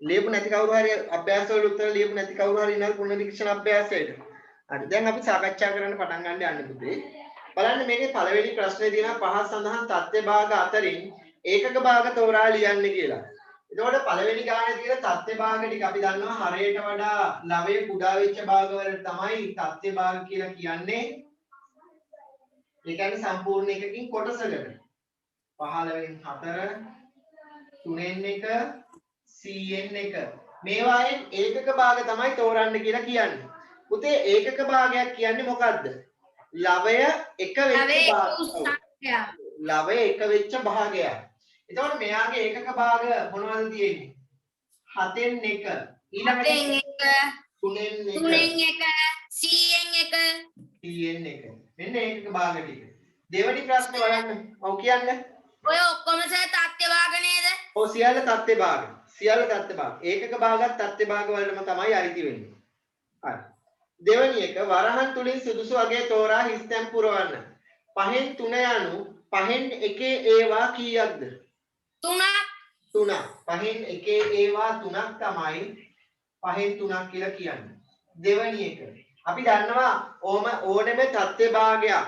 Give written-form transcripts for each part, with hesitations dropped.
ලියපු නැති කවුරු හරි අභ්‍යාස වල උත්තර ලියපු නැති කවුරු හරි ඉන්නවා පුනරීක්ෂණ අභ්‍යාසයට. හරි. දැන් අපි සාකච්ඡා කරන්න පටන් ගන්න යන්නේ පුතේ. බලන්න මේකේ පළවෙනි ප්‍රශ්නේ තියෙනවා පහත් සඳහන් තත්ත්ව භාග අතරින් ඒකක භාග තෝරා ලියන්න කියලා. එතකොට පළවෙනි ගානේ තියෙන තත්ත්ව භාග ටික අපි දන්නවා හරයට වඩා ලවයේ කුඩා වෙච්ච භාග වලට තමයි තත්ත්ව භාග කියලා කියන්නේ. ඒ කියන්නේ සම්පූර්ණ එකකින් කොටසකට. 15න් 4 3න් 1 100න් 1 මේවායෙන් ඒකක භාග තමයි තෝරන්න කියලා කියන්නේ. පුතේ ඒකක භාගයක් කියන්නේ මොකද්ද? ලවය එක වෙච්ච භාගය. ලවය එක වෙච්ච භාගයක්. එතකොට මෙයාගේ ඒකක භාග මොනවද තියෙන්නේ? 7න් 1 ඊළඟට 3න් 1 100න් 1 මෙන්න ඒකක භාග ටික. දෙවෙනි ප්‍රශ්නේ බලන්න. ඔව් කියන්න. ඔය ඔක්කොම තත්ත්ව භාග නේද? ඔව් සියල්ල තත්ත්ව භාග. සියල්ල තත්ත්ව භාග. ඒකක භාගත් තත්ත්ව භාග වලටම තමයි අයිති වෙන්නේ. හරි. දෙවෙනි එක වරහන් තුලින් සුදුසු අගය තෝරා හිස්තැන් පුරවන්න. 5න් 3 යනු 5න් 1 ඒවා කීයක්ද? 3ක්. 3ක්. 5න් 1 ඒවා 3ක් තමයි 5න් 3ක් කියලා කියන්නේ. දෙවෙනි එක. අපි දන්නවා ඕනෙම තත්ත්ව භාගයක්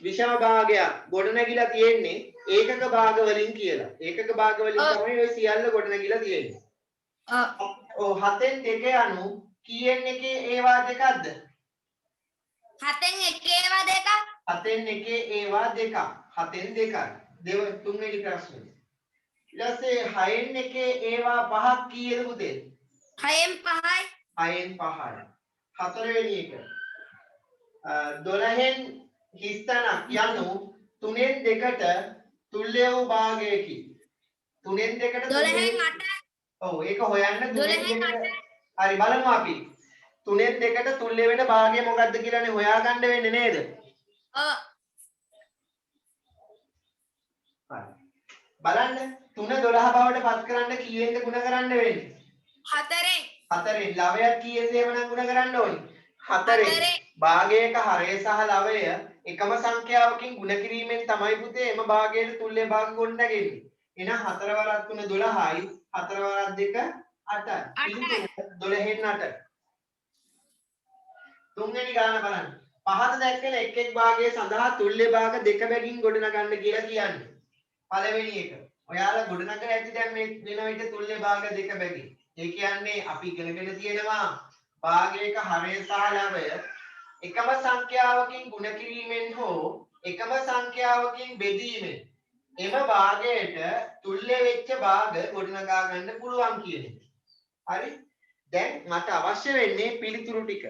විෂම භාගයක් ගොඩනැගිලා තියෙන්නේ ඒකක භාග වලින් කියලා. ඒකක භාග වලින් තමයි ඔය සියල්ල ගොඩනැගිලා තියෙන්නේ. ඔව් 7න් 2 යනු කීයෙන් එකේ ඒවා දෙකක්ද? 7න් 1 ඒවා දෙකක්. 7න් 1 ඒවා දෙකක්. 7න් 2යි. තුන්වෙනි ප්‍රශ්නේ. ඊට පස්සේ 6න් 1 ඒවා පහක් කීයද පුතේ? 6න් 5යි. 6න් 5යි. හතරවෙනි එක. 12න් හිස්තැනක් යනු 3න් 2ට තුල්‍ය වූ භාගයකි. 3න් 2ට 12න් 8. ඔව් ඒක හොයන්න 12න් 8. හරි බලමු අපි. 3න් 2ට තුල්‍ය වෙන භාගය මොකක්ද කියලානේ හොයාගන්න වෙන්නේ නේද? ඔව්. හරි. බලන්න 3 12 බවට පත් කරන්න කීයෙන්ද ගුණ කරන්න වෙන්නේ? 4න්. 4න් ලවයක් කීයෙන්ද එවනම් ගුණ කරන්න ඕනේ? 4න්. භාගයක හරය සහ ලවය එකම සංඛ්‍යාවකින් ගුණ කිරීමෙන් තමයි පුතේ එම භාගයට තුල්‍ය භාග ගොඩනගන්නේ. එහෙනම් 4 වරක් 3 12යි 4 වරක් 2 8යි. 12න් 8. තුන්වෙනි ගාන බලන්න. පහත දැක්කන එක් එක් භාගයේ සඳහා තුල්‍ය භාග දෙක බැගින් ගොඩනගන්න කියලා කියන්නේ. පළවෙනි එක. ඔයාලා ගොඩනගන ඇති දැන් මේ වෙන විට තුල්‍ය භාග දෙක බැගින්. ඒ කියන්නේ අපි ඉගෙනගෙන තියෙනවා භාගයක හරය සහ ලවය එකම සංඛ්‍යාවකින් ගුණ කිරීමෙන් හෝ එකම සංඛ්‍යාවකින් බෙදීමෙන් එම භාගයට තුල්‍ය වෙච්ච භාග ගොඩනගා ගන්න පුළුවන් කියන එක. හරි? දැන් මට අවශ්‍ය වෙන්නේ පිළිතුරු ටික.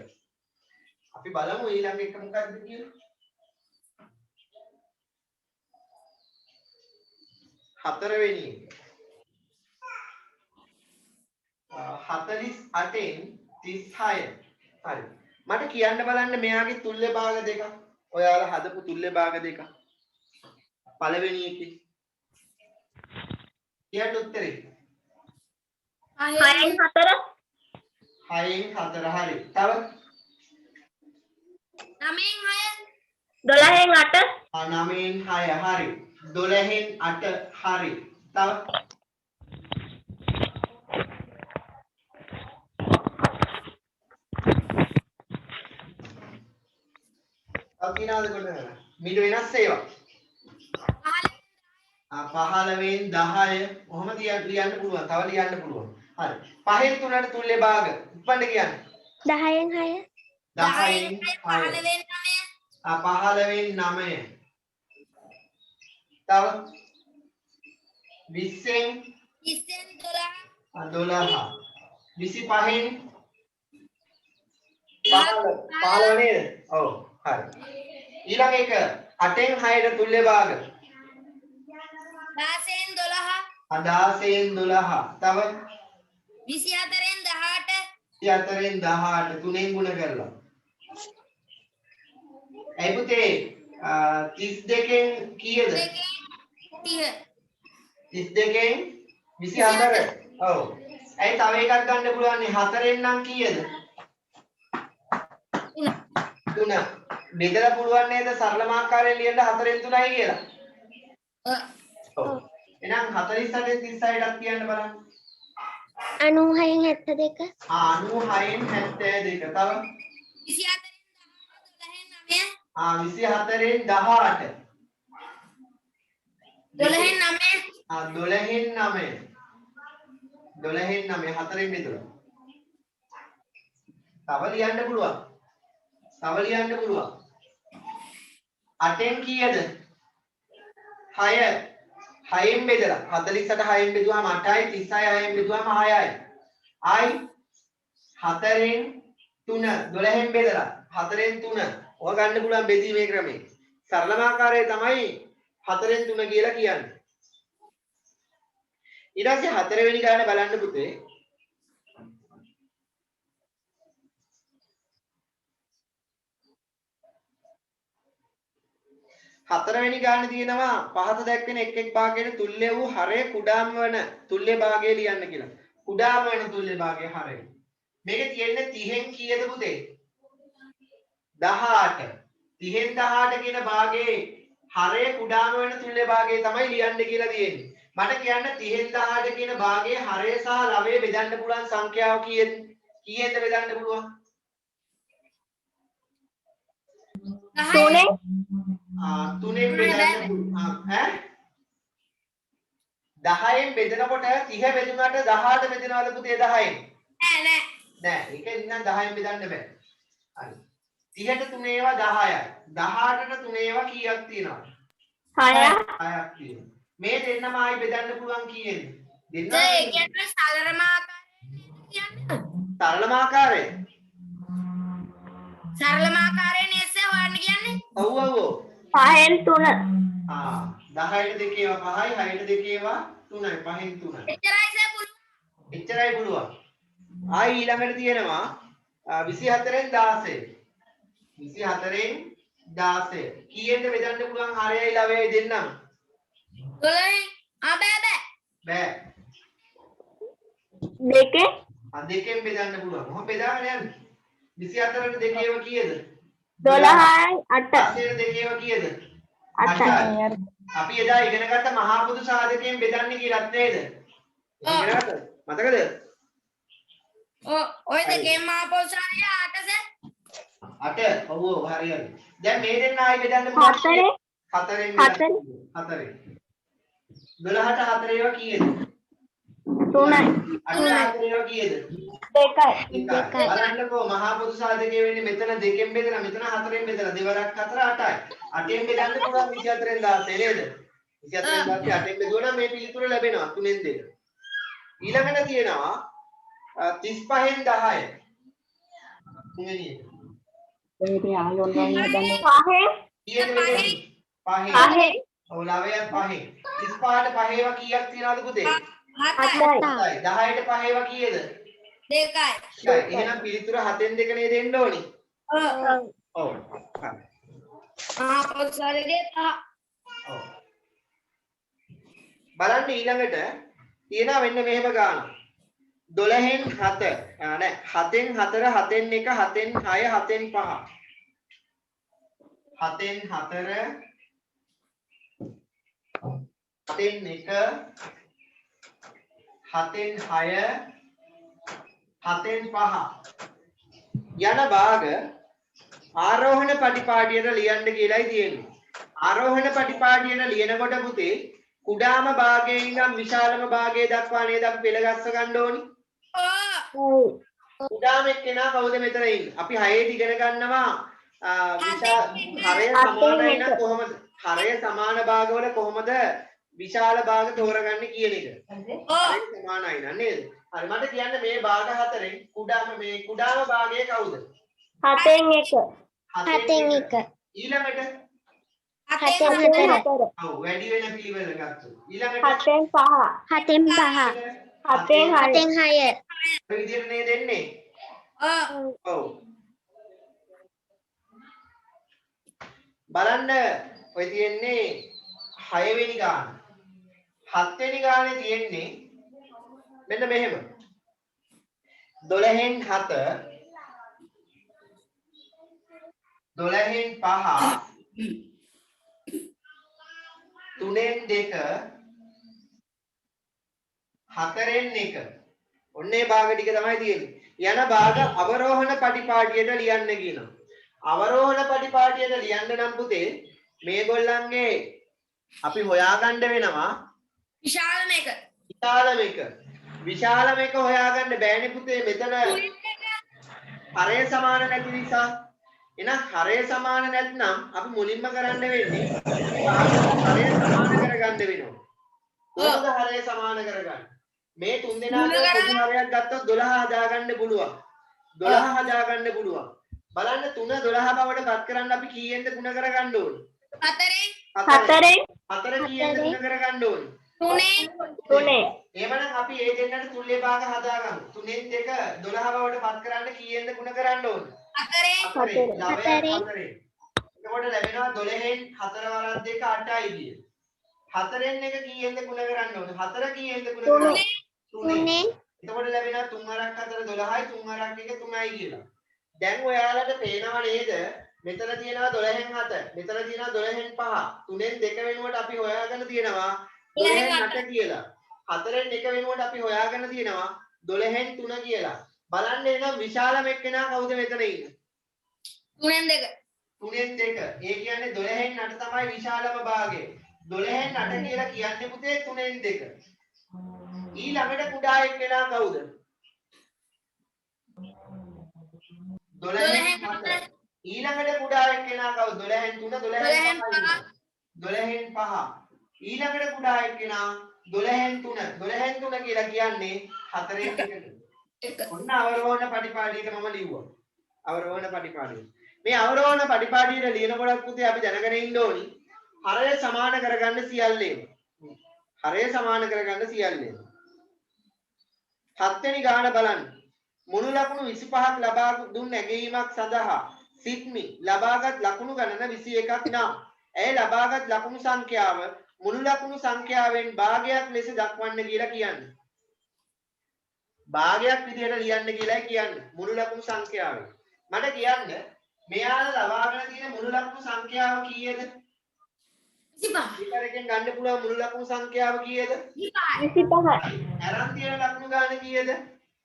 අපි බලමු ඊළඟ එක මොකක්ද කියලා. 4 වෙනි එක. 48න් 36. හරි. මට කියන්න බලන්න මෙයාගේ තුල්‍ය භාග දෙක. ඔයාලා හදපු තුල්‍ය භාග දෙක. පළවෙනි එකේ. කියන්න උත්තරේ. 6න් 4. 6න් 4 හරි. තව 9න් 6. 12න් 8. 9න් 6 හරි. 12න් 8 හරි. තව අකිනාද කොටන මීට වෙනස් ඒවා 15න් 10 කොහොම ලියන්න පුළුවන් තව ලියන්න පුළුවන් හරි 5න් 3ට තුල්‍ය භාග ඉක්මනට කියන්න 10න් 6. 10න් 15න් 9. 15න් 9 තව 20න් 20න් 12. 25න් 15 නේද ඔව් හරි ඊළඟ එක 8න් 6ට තුල්‍ය භාග 16න් 12. 16න් 12 තව 24න් 18. 24න් 18 තුනෙන් ගුණ කරලා ඒ පුතේ 32න් කීයද 32න් 24 ඔව් ඇයි තව එකක් ගන්න පුළුවන් නේ 4න් නම් කීයද 3 බෙදලා පුළුවන් නේද සරල මාකාරයෙන් ලියන්න 4න් 3යි කියලා ඔව් එහෙනම් 48න් 36ටත් කියන්න බලන්න 96න් 72. 96න් 72. තව 24න් 12න් 9. 24න් 18. 12න් 9 හතරෙන් බෙදුවා. තව ලියන්න පුළුවන්. 8න් කීයද? 6. 6න් බෙදලා 48 6න් බෙදුවාම 8යි 36 6න් බෙදුවාම 6යි. ආයි 4න් 3 12න් බෙදලා 4න් 3 ඔය ගන්න පුළුවන් බෙදීමේ ක්‍රමය. සරලම ආකාරය තමයි 4න් 3 කියලා කියන්නේ. ඊට පස්සේ 4 වෙනි ගාන බලන්න පුතේ. හතරවෙනි ගානේ තියෙනවා පහත දැක්වෙන එක් එක් භාගයේ තුල්‍ය වූ හරය කුඩාම වන තුල්‍ය භාගය ලියන්න කියලා. කුඩාම වන තුල්‍ය භාගය හරය. මේකේ තියෙන්නේ 30න් කීයද පුතේ? 18. 30න් 18 කියන භාගයේ හරය කුඩාම වන තුල්‍ය භාගය තමයි ලියන්න කියලා තියෙන්නේ. මට කියන්න 30න් 18 කියන භාගයේ හරය සහ ලවය බෙදන්න පුළුවන් සංඛ්‍යාව කීයද? කීයෙන්ද බෙදන්න පුළුවන්? 3න් 3න් බෙදන්න පුළුවන්. ඈ 10න් බෙදනකොට 30 බෙදුනට 18 බෙදනවද පුතේ 10න්? නෑ ඒක ඉන්න 10න් බෙදන්න බෑ. හරි. 30ට 3 ඒවා 10යි. 18ට 3 ඒවා කීයක් තියෙනවද? 6ක්. 6ක් තියෙනවා. මේ දෙන්නම ආයි බෙදන්න පුළුවන් කීයෙන්ද? දෙන්න. ඒ කියන්නේ සරලම ආකාරයෙන් කියන්නේ. සරලම ආකාරය. සරලම ආකාරයෙන් එසේ හොයන්න කියන්නේ. ඔව් ඔව්. 5න් 3. 10ට 2 ඒවා 5යි 6ට 2 ඒවා 3යි 5න් 3යි. එච්චරයි සේ පුළුවන්. එච්චරයි පුළුවන්. ආයි ඊළඟට තියෙනවා 24න් 16. 24න් 16. කීයෙන්ද බෙදන්න පුළුවන් 6යි 9යි දෙන්නම? 12න් බෑ. බෑ. 2න් දෙකෙන් බෙදන්න පුළුවන්. මොහොම බෙදාගෙන යන්න. 24ට 2 ඒවා කීයද? 12යි 8. 10ට 2 ඒවා කීයද? 8යි. අපි එදා ඉගෙන ගත්ත මහා පොදු සාධකයෙන් බෙදන්නේ කියලාත් නේද? ඉගෙන ගත්තද? මතකද? ඔය දෙකෙන්ම ආපෝසාරිය 8 සේ. 8. ඔව් හරියට. දැන් මේ දෙන්න ආයි බෙදන්න පුළුවන්. 4න් 4න් 4න් 12ට 4 ඒවා කීයද? 3යි. 8ට 4 ඒවා කීයද? 2යි. බලන්නකෝ මහා පොදු සාධකයේ වෙන්නේ මෙතන 2න් බෙදලා මෙතන 4න් බෙදලා දෙවරක් 4 8යි. 8න් බෙදන්න පුළුවන් 24න් 16 නේද? 24න් 16 8න් බෙදුවනම් මේ පිළිතුර ලැබෙනවා 3න් 2. ඊළඟට තියෙනවා 35න් 10. තුන්වෙනි එක. මේ ආයෝන් වලින් හදන්නේ 5න්. කීයද වෙන්නේ? 5න්. 5න්. ඔව් 9න් 5න්. 35ට 5 ඒවා කීයක් තියනවද පුතේ? 7යි. 7යි. 10ට 5 ඒවා කීයද? 2යි. එහෙනම් පිළිතුර 7න් 2 නේද එන්න ඕනේ? ඔව්. හරි. ආපෝසාරිය 5. ඔව්. බලන්න ඊළඟට තියෙනවා මෙන්න මෙහෙම ගාන. 12න් 7 නෑ 7න් 4 7න් 1 7න් 6 7න් 5 7න් 4 7න් 1 7න් 6 7න් 5 යන භාග ආරෝහණ පටිපාටියට ලියන්න කියලායි තියෙන්නේ. ආරෝහණ පටිපාටියට ලියනකොට පුතේ කුඩාම භාගයේ ඉඳන් විශාලම භාගය දක්වා නේද අපි පෙළ ගස්ස ගන්න ඕනි. කුඩාම එක්කෙනා කවුද මෙතන ඉන්නේ? අපි 6 ඉගෙන ගන්නවා හරය සමානයි නම් කොහොමද? හරය සමාන භාගවල කොහොමද විශාල භාග තෝරගන්නේ කියන එක. හරය සමානයි නම් නේද? හරි මට කියන්න මේ භාග හතරෙන් කුඩාම භාගය කවුද? 7න් 1. 7න් 1. ඊළඟට 7න් 4. ඔව් වැඩි වෙන පිළිවෙල ගත්තොත්. ඊළඟට 7න් 5. 7න් 5. 7න් 6. ඔය විදිහට නේද එන්නේ? ඔව්. බලන්න ඔය තියෙන්නේ 6 වෙනි ගාන. 7 වෙනි ගානේ තියෙන්නේ මෙන්න මෙහෙම. 12න් 7 12න් 5 3න් 2 4න් 1 ඔන්නේ භාග ටික තමයි තියෙන්නේ. යන භාග අවරෝහණ පටිපාටියට ලියන්න කියනවා. අවරෝහණ පටිපාටියට ලියන්න නම් පුතේ මේගොල්ලන්ගේ අපි හොයාගන්න වෙනවා විශාලම එක. විශාලම එක හොයාගන්න බෑනේ පුතේ මෙතන හරය සමාන නැති නිසා. එහෙනම් හරය සමාන නැත්නම් අපි මුලින්ම කරන්න වෙන්නේ හරය සමාන කරගන්න වෙනවා. කොහොමද හරය සමාන කරගන්නේ? මේ තුන් දෙනාට පොදු හරයක් ගත්තොත් 12 හදාගන්න පුළුවන්. 12 හදාගන්න පුළුවන්. බලන්න 3 12 බවට පත් කරන්න අපි කීයෙන්ද ගුණ කරගන්න ඕනේ? 4 කීයෙන්ද ගුණ කරගන්න ඕනේ? 3. එහෙමනම් අපි ඒ දෙන්නට තුල්‍ය භාග හදාගමු. 3න් 2 12 බවට පත් කරන්න කීයෙන්ද ගුණ කරන්න ඕනේ? 4. එතකොට ලැබෙනවා 12න් 4 වරක් 2 8යි කිය. 4න් 1 කීයෙන්ද ගුණ කරන්න ඕනේ? 4 කීයෙන්ද ගුණ කරන්න ඕනේ? 3. එතකොට ලැබෙනවා 3 වරක් 4 12යි 3 වරක් 1 3යි කියලා. දැන් ඔයාලට පේනව නේද? මෙතන තියෙනවා 12න් 7. මෙතන තියෙනවා 12න් 5. 3න් 2 වෙනුවට අපි හොයාගෙන තියෙනවා 12න් 8 කියලා. 4න් 1 වෙනුවට අපි හොයාගෙන තියෙනවා 12න් 3 කියලා. බලන්න එනම් විශාලම එක්කෙනා කවුද මෙතන ඉන්නේ? 3න් 2. 3න් 2. ඒ කියන්නේ 12න් 8 තමයි විශාලම භාගය. 12න් 8 කියලා කියන්නේ පුතේ 3න් 2. ඊළඟට කුඩා එක්කෙනා කවුද? 12න් 8. ඊළඟට කුඩා එක්කෙනා කවුද? 12න් 3 12න් 5. 12න් 5. ඊළඟට කුඩා එක්කෙනා 12න් 3. 12න් 3 කියලා කියන්නේ 4න් 1. ඔන්න අවරෝහණ පටිපාටියට මම ලිව්වා. අවරෝහණ පටිපාටිය. මේ අවරෝහණ පටිපාටියට ලියනකොට පුතේ අපි දැනගෙන ඉන්න ඕනි හරය සමාන කරගන්න සියල්ලේම. හරය සමාන කරගන්න සියල්ලේම. 7 වෙනි ගාන බලන්න. මුළු ලකුණු 25ක් ලබා දුන් නැගීමක් සඳහා සිග්මි ලබාගත් ලකුණු ගණන 21ක් නම් ඇය ලබාගත් ලකුණු සංඛ්‍යාව මුළු ලකුණු සංඛ්‍යාවෙන් භාගයක් ලෙස දක්වන්න කියලා කියන්නේ. භාගයක් විදිහට ලියන්න කියලා කියන්නේ මුළු ලකුණු සංඛ්‍යාවෙන්. මට කියන්න මෙයාලා ලබාගෙන තියෙන මුළු ලකුණු සංඛ්‍යාව කීයද? 25. ඉතරකින් ගන්න පුළුවන් මුළු ලකුණු සංඛ්‍යාව කීයද? 25. අරන් තියෙන ලකුණු ගාන කීයද?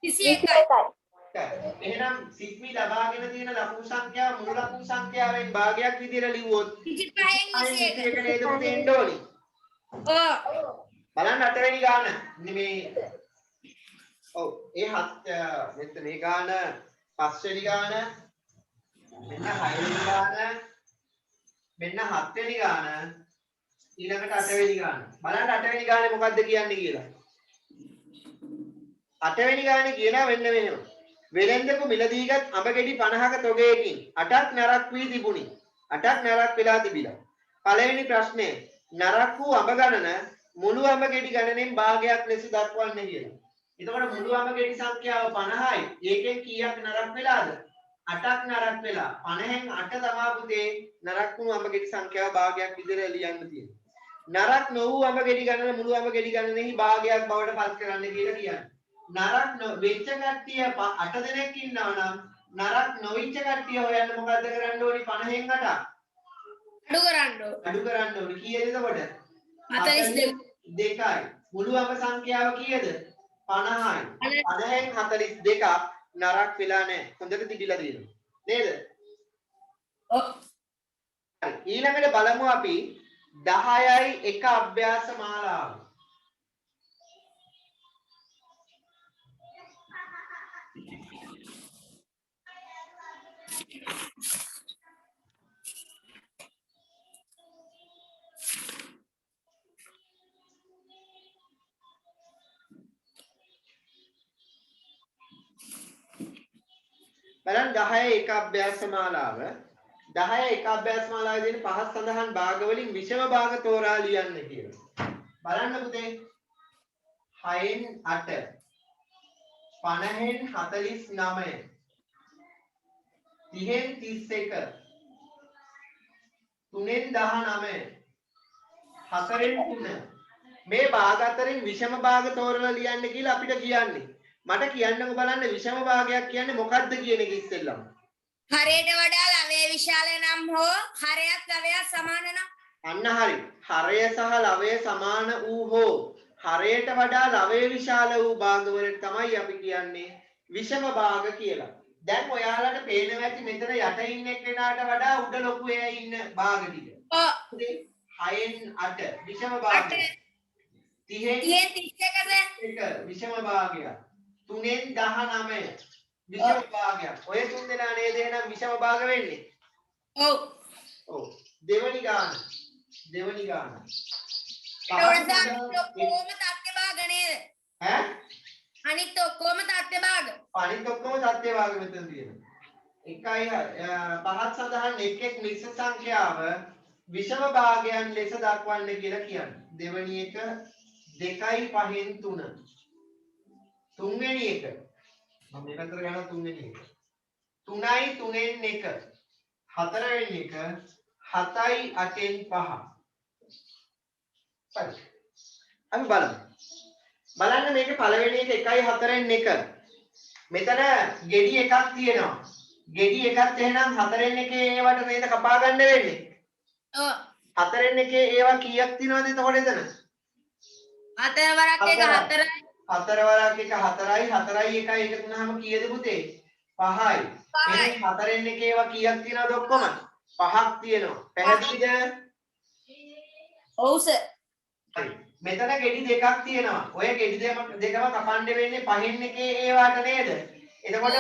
21යි. එහෙනම් සිග්මි ලබාගෙන තියෙන ලකුණු සංඛ්‍යාව මුළු ලකුණු සංඛ්‍යාවෙන් භාගයක් විදිහට ලිව්වොත් 25න් 21 නේද පුතේ එන්න ඕනි. බලන්න 8 වෙනි ගාන. මේ ඔව් ඒ මෙතන මේ ගාන 5 වෙනි ගාන මෙන්න 6 වෙනි ගාන මෙන්න 7 වෙනි ගාන ඊළඟට 8 වෙනි ගාන. බලන්න 8 වෙනි ගානේ මොකද්ද කියන්නේ කියලා. 8 වෙනි ගානේ කියනවා වෙන්න මෙහෙම. වෙලෙන්දකු මිලදීගත් අඹ ගෙඩි 50ක තොගයකින් 8ක් නරක් වී තිබුණි. 8ක් නරක් වෙලා තිබිලා. පළවෙනි ප්‍රශ්නේ නරක් වූ අඹ ගණන මුළු අඹ ගෙඩි ගණනෙන් භාගයක් ලෙස දක්වන්න කියලා. එතකොට මුළු අඹ ගෙඩි සංඛ්‍යාව 50යි. ඒකෙන් කීයක් නරක් වෙලාද? 8ක් නරක් වෙලා. 50න් 8 තමා පුතේ නරක් වුණු අඹ ගෙඩි සංඛ්‍යාව භාගයක් විදිහට ලියන්න තියෙන්නේ. නරක් නොවූ අඹ ගෙඩි ගණන මුළු අඹ ගෙඩි ගණනෙහි භාගයක් බවට පත් කරන්න කියලා කියන්නේ. නරක් වෙච්ච කට්ටිය 8 දෙනෙක් ඉන්නවා නම් නරක් නොවිච්ච කට්ටිය හොයන්න මොකද්ද කරන්න ඕනි? 50න් 8 අඩු කරන්න ඕනි. කීයද එතකොට? 42යි. මුළු අඹ සංඛ්‍යාව කීයද? 50යි. 50න් 42ක් නරක් වෙලා නැහැ. හොඳට තිබිලා තියෙනවා. නේද? ඔව්. ඊළඟට බලමු අපි 10යි 1 අභ්‍යාස මාලාව. බලන්න 10 එක අභ්‍යාස මාලාව 10 එක අභ්‍යාස මාලාවේ තියෙන පහත් සඳහන් භාග වලින් විෂම භාග තෝරා ලියන්න කියලා. බලන්න පුතේ 6න් 8 50න් 49 30න් 31 3න් 19 4න් 3 මේ භාග අතරින් විෂම භාග තෝරලා ලියන්න කියලා අපිට කියන්නේ. මට කියන්නකෝ බලන්න විෂම භාගයක් කියන්නේ මොකක්ද කියන එක ඉස්සෙල්ලම. හරයට වඩා ලවය විශාල නම් හෝ හරයත් ලවයත් සමාන නම් අන්න හරි. හරය සහ ලවය සමාන වූ හෝ හරයට වඩා ලවය විශාල වූ භාගවලට තමයි අපි කියන්නේ විෂම භාග කියලා. දැන් ඔයාලට පේනවා ඇති මෙතන යට ඉන්න එක්කෙනාට වඩා උඩ ලොකු එයා ඉන්න භාග ටික. ඔව්. 6න් 8 විෂම භාගය. 30න් 31ද? එක විෂම භාගයක්. 3න් 19 විෂම භාගයක්. ඔය තුන් දෙනා නේද එහෙනම් විෂම භාග වෙන්නේ? ඔව්. ඔව්. දෙවනි ගාන. ඒකට ඔක්කොම තත්ත්ව භාග නේද? ඈ? අනිත් ඔක්කොම තත්ත්ව භාග. අනිත් ඔක්කොම සත්‍ය භාග මෙතන තියෙනවා. 1යි 5ත් සඳහන් එක් මිශ්‍ර සංඛ්‍යාව විෂම භාගයන් ලෙස දක්වන්න කියලා කියන්නේ. දෙවැනි එක 2යි 5න් 3. තුන්වෙනි එක මම මේ පැත්තට ගන්නවා තුන්වෙනි එක. 3යි 3න් 1. හතරවෙනි එක 7යි 8න් 5. හරි. අපි බලමු. බලන්න මේකේ පළවෙනි එක 1යි 4න් 1. මෙතන ගෙඩි එකක් තියෙනවා. ගෙඩි එකත් එහෙනම් 4න් එකේ ඒවට නේද කපා ගන්න වෙන්නේ. ඔව්. 4න් එකේ ඒවා කීයක් තියෙනවද එතකොට එතන? 4 වරක් එක 4යි. 4 වරක් එක 4යි 4යි 1යි එකතු වුනහම කීයද පුතේ? 5යි. එහෙනම් 4න් එකේ ඒවා කීයක් තියෙනවද ඔක්කොම? 5ක් තියෙනවා. පැහැදිලිද? ඔව් සර්. හරි. මෙතන ගෙඩි දෙකක් තියෙනවා. ඔය ගෙඩි දෙකම කපන්න වෙන්නේ 5න් එකේ ඒවාට නේද? එතකොට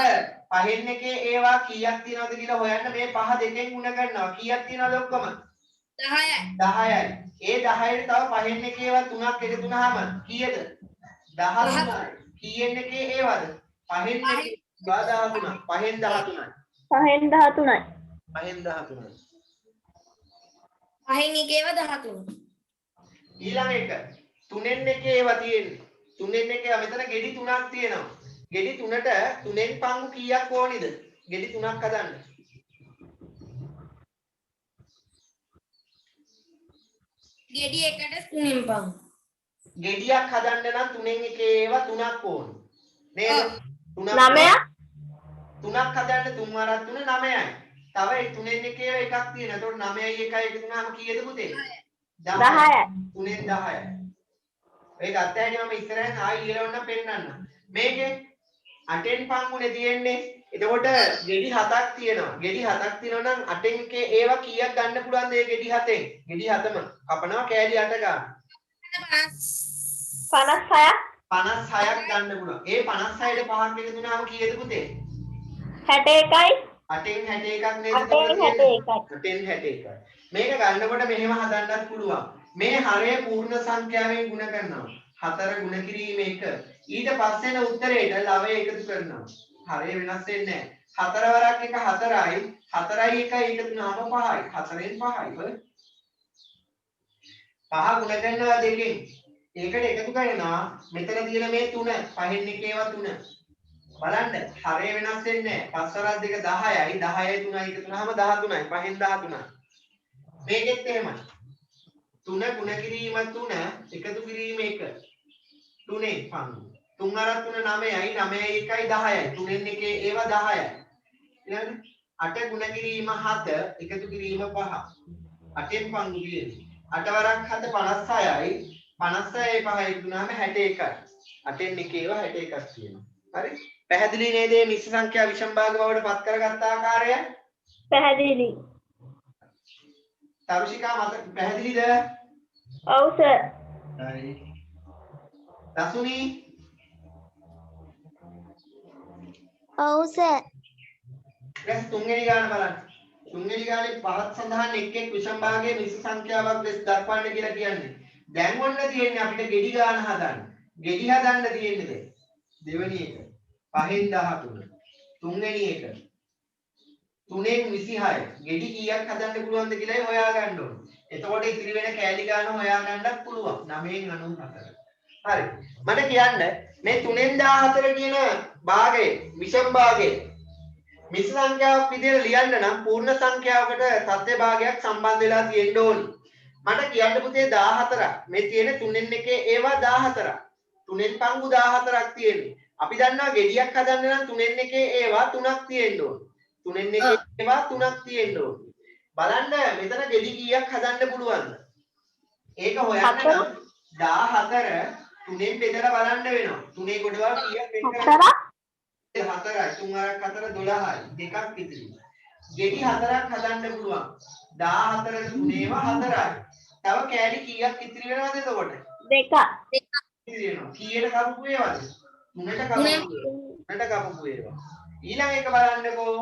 5න් එකේ ඒවා කීයක් තියෙනවද කියලා හොයන්න මේ 5 දෙකෙන් ගුණ කරනවා. කීයක් තියෙනවද ඔක්කොම? 10යි. 10යි. ඒ 10ට තව 5න් එකේ ඒවා 3ක් එකතු වුනහම කීයද? 13යි. කීයෙන් එකේ ඒවද? 5න් එකේ 13යි. 5න් 13යි. 5න් 13යි. 5න් 13යි. පහෙන් එකේව 13. ඊළඟ එක 3න් එකේ ඒවා තියෙන්නේ. 3න් එකේ මෙතන ගෙඩි 3ක් තියෙනවා. ගෙඩි 3ට 3න් පංගු කීයක් ඕනිද? ගෙඩි 3ක් හදන්න. ගෙඩි එකට 3න් පං. ගෙඩියක් හදන්න නම් 3න් එකේ ඒවා 3ක් ඕන. නේද? 3ක් 3ක් හදන්න 3 වරක් 3 9යි. තව 3න් එකේ එකක් තියෙනවා. එතකොට 9යි 1යි එකතු වුණාම කීයද පුතේ? 10යි. 3න් 10යි. ඒක අත්හැරි මම ඉස්සරහින් ආයි ලියවන්න පෙන්නන්න. මේකේ 8න් පංගුනේ තියෙන්නේ. එතකොට ගෙඩි 7ක් තියෙනවා. ගෙඩි 7ක් තියෙනවා නම් 8න් එකේ ඒවා කීයක් ගන්න පුළුවන්ද මේ ගෙඩි 7න්? ගෙඩි 7ම කපනවා කෑලි 8 ගන්න. 56ක්. 56ක් ගන්න පුළුවන්. ඒ 56ට 5ක් එකතු වුණාම කීයද පුතේ? 61යි. 8න් 61ක් නේද? 8න් 61යි. 8න් 61යි. මේක ගන්නකොට මෙහෙම හදන්නත් පුළුවන්. මේ හරය පූර්ණ සංඛ්‍යාවෙන් ගුණ කරනවා. 4 ගුණ කිරීම 1. ඊට පස්සේන උත්තරේට ලවය එකතු කරනවා. හරය වෙනස් වෙන්නේ නැහැ. 4 වරක් එක 4යි. 4යි 1යි එකතු වුණාම 5යි. 4න් 5යි. බලන්න. 5 ගුණ කරනවා දෙකෙන්. ඒකට එකතු කරනවා මෙතන තියෙන මේ 3 5න් එකේවා 3. බලන්න හරය වෙනස් වෙන්නේ නැහැ. 5 වරක් දෙක 10යි. 10යි 3යි එකතු වුණාම 13යි. 5න් 13යි. මේකෙත් එහෙමයි. 3 ගුණ කිරීම 3 එකතු කිරීම 1. 3න් පංගු. 3 වරක් 3 9යි 9යි 1යි 10යි. 3න් එකේ ඒවා 10යි. ඊළඟට 8 ගුණ කිරීම 7 එකතු කිරීම 5. 8න් පංගු කියන්නේ. 8 වරක් 7 56යි 56යි 5යි එකතු වුණාම 61යි. 8න් එකේ ඒවා 61ක් තියෙනවා. හරි? පැහැදිලි නේද මේ මිශ්‍ර සංඛ්‍යා විෂම භාග බවට පත් කරගත් ආකාරය? පැහැදිලි. තරුෂිකා මත පැහැදිලිද? ඔව් සර්. හරි. දසුනි ඔව් සර්. දැන් තුන්වෙනි ගාන බලන්න. තුන්වෙනි ගානේ පහත් සඳහන් එක් විෂම භාගයේ මිශ්‍ර සංඛ්‍යාවක් ලෙස දක්වන්න කියලා කියන්නේ. දැන් ඔන්න තියෙන්නේ අපිට ගෙඩි ගාන හදන්න. ගෙඩි හදන්න තියෙන්නේ දැන්. දෙවෙනි එක 5න් 13. තුන්වෙනි එක 3න් 26. ගෙඩි කීයක් හදන්න පුළුවන්ද කියලායි හොයා ගන්න ඕනේ. එතකොට ඉතිරි වෙන කෑලි ගාන හොයා ගන්නත් පුළුවන්. 9න් 94. හරි. මට කියන්න මේ 3න් 14 කියන භාගයේ විෂම භාගයේ මිශ්‍ර සංඛ්‍යාවක් විදිහට ලියන්න නම් පූර්ණ සංඛ්‍යාවකට සත්‍ය භාගයක් සම්බන්ධ වෙලා තියෙන්න ඕනි. මට කියන්න පුතේ 14ක්. මේ තියෙන 3න් එකේ ඒවා 14ක්. 3න් පංගු 14ක් තියෙන්නේ. අපි දන්නවා ගෙඩියක් හදන්න නම් 3න් එකේ ඒවා 3ක් තියෙන්න ඕනි. 3න් එකේ ඒවා 3ක් තියෙන්න ඕනි. බලන්න මෙතන ගෙඩි කීයක් හදන්න පුළුවන්ද? ඒක හොයන්න නම් 14 3ෙන් බෙදලා බලන්න වෙනවා. 3 ගොඩවල් කීයක් වෙන් කරන්නේ? 4යි 3 4ක් 4 12යි. දෙකක් ඉතිරි. ගෙඩි 4ක් හදන්න පුළුවන්. 14 3ේව 4යි. තව කෑලි කීයක් ඉතිරි වෙනවද එතකොට? 2. ඉතිරි වෙනවා. කීයට කපපු ඒවාද? 3ට කපපු ඒවා. ඊළඟ එක බලන්නකෝ.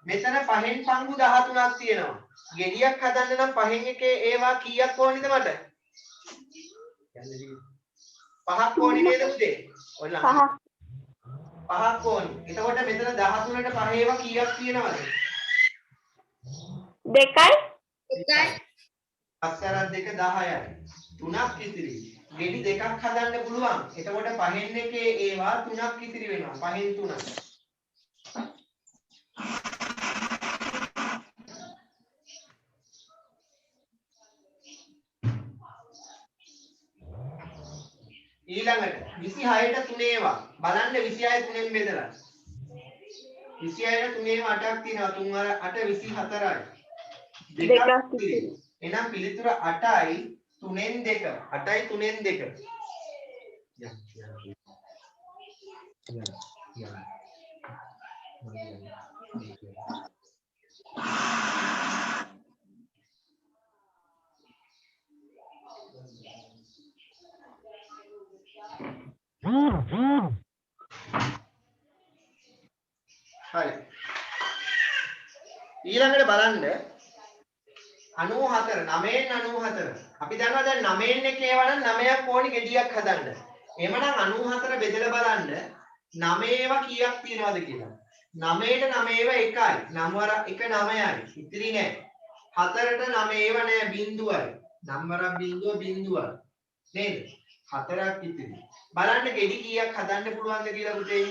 මෙතන 5න් පංගු 13ක් තියෙනවා. ගෙඩියක් හදන්න නම් 5න් එකේ ඒවා කීයක් ඕනිද මට? 5ක් ඕනි නේද පුතේ? ඔන්න 5ක් ඕනි. එතකොට මෙතන 13ට 5 ඒවා කීයක් තියෙනවද? 2යි. 5 2 10යි. 3ක් ඉතිරි. ගෙඩි දෙකක් හදන්න පුළුවන්. එතකොට 5න් එකේ ඒවා 3ක් ඉතිරි වෙනවා. 5න් 3. ඊළඟට 26ට 3 ඒවා බලන්න 26 3ෙන් බෙදලා 26ට 3 ඒවා 8ක් තියෙනවා 3 8 24යි දෙකක් ඉතිරි එහෙනම් පිළිතුර 8යි 3ෙන් 2 8යි 3ෙන් 2 හරි ඊළඟට බලන්න 94 9න් 94 අපි දන්නවා දැන් 9න් එක ඒවා නම් 9ක් ඕනි ගෙඩියක් හදන්න. එහෙමනම් 94 බෙදලා බලන්න 9 ඒවා කීයක් තියෙනවද කියලා. 9ට 9 ඒවා 1යි. 9 වර 1 9යි. ඉතිරි නෑ. 4ට 9 ඒවා නෑ බිංදුවයි. නම් වරක් බිංදුව බිංදුවයි. නේද? 4ක් ඉතිරි. බලන්න ගෙඩි කීයක් හදන්න පුළුවන්ද කියලා පුතේ?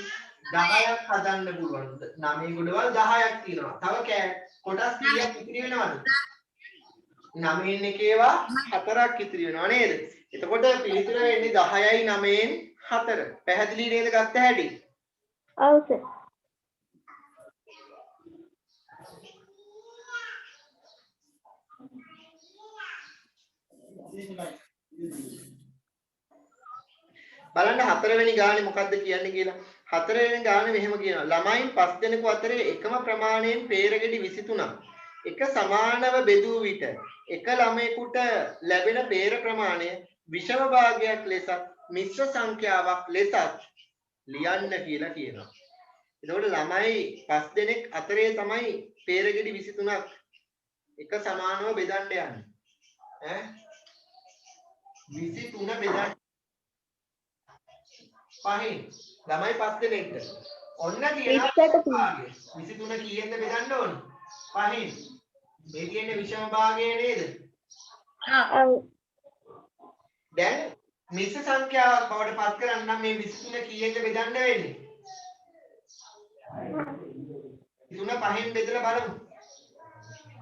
10ක් හදන්න පුළුවන්. 9 ගොඩවල් 10ක් තියෙනවා. තව කොටස් කීයක් ඉතිරි වෙනවද? 9න් එකේවා 4ක් ඉතිරි වෙනවා නේද? එතකොට පිළිතුර වෙන්නේ 10යි 9න් 4. පැහැදිලි නේද ගත්ත හැටි? ඔව් සර්. බලන්න 4 වෙනි ගානේ මොකද්ද කියන්නේ කියලා. 4 වෙනි ගානේ මෙහෙම කියනවා. ළමයින් 5 දෙනෙකු අතරේ එකම ප්‍රමාණයෙන් peeraගෙඩි 23ක් එක සමානව බෙදූ විට එක ළමයෙකුට ලැබෙන peer ප්‍රමාණය විෂම භාගයක් ලෙස මිශ්‍ර සංඛ්‍යාවක් ලෙසත් ලියන්න කියලා කියනවා. එතකොට ළමයි 5 දෙනෙක් අතරේ තමයි peeraගෙඩි 23ක් එක සමානව බෙදන්න යන්නේ. ඈ 23 බෙදන්න 5න් ළමයි 5 දෙනෙක්ට ඔන්න කියනවා 23 කීයෙන්ද බෙදන්න ඕන 5න් මේ කියන්නේ විෂම භාගය නේද? ඔව්. දැන් මිශ්‍ර සංඛ්‍යාවක් බවට පත් කරන්න නම් මේ 23 කීයෙන්ද බෙදන්න වෙන්නේ? 3 5න් බෙදලා බලමු.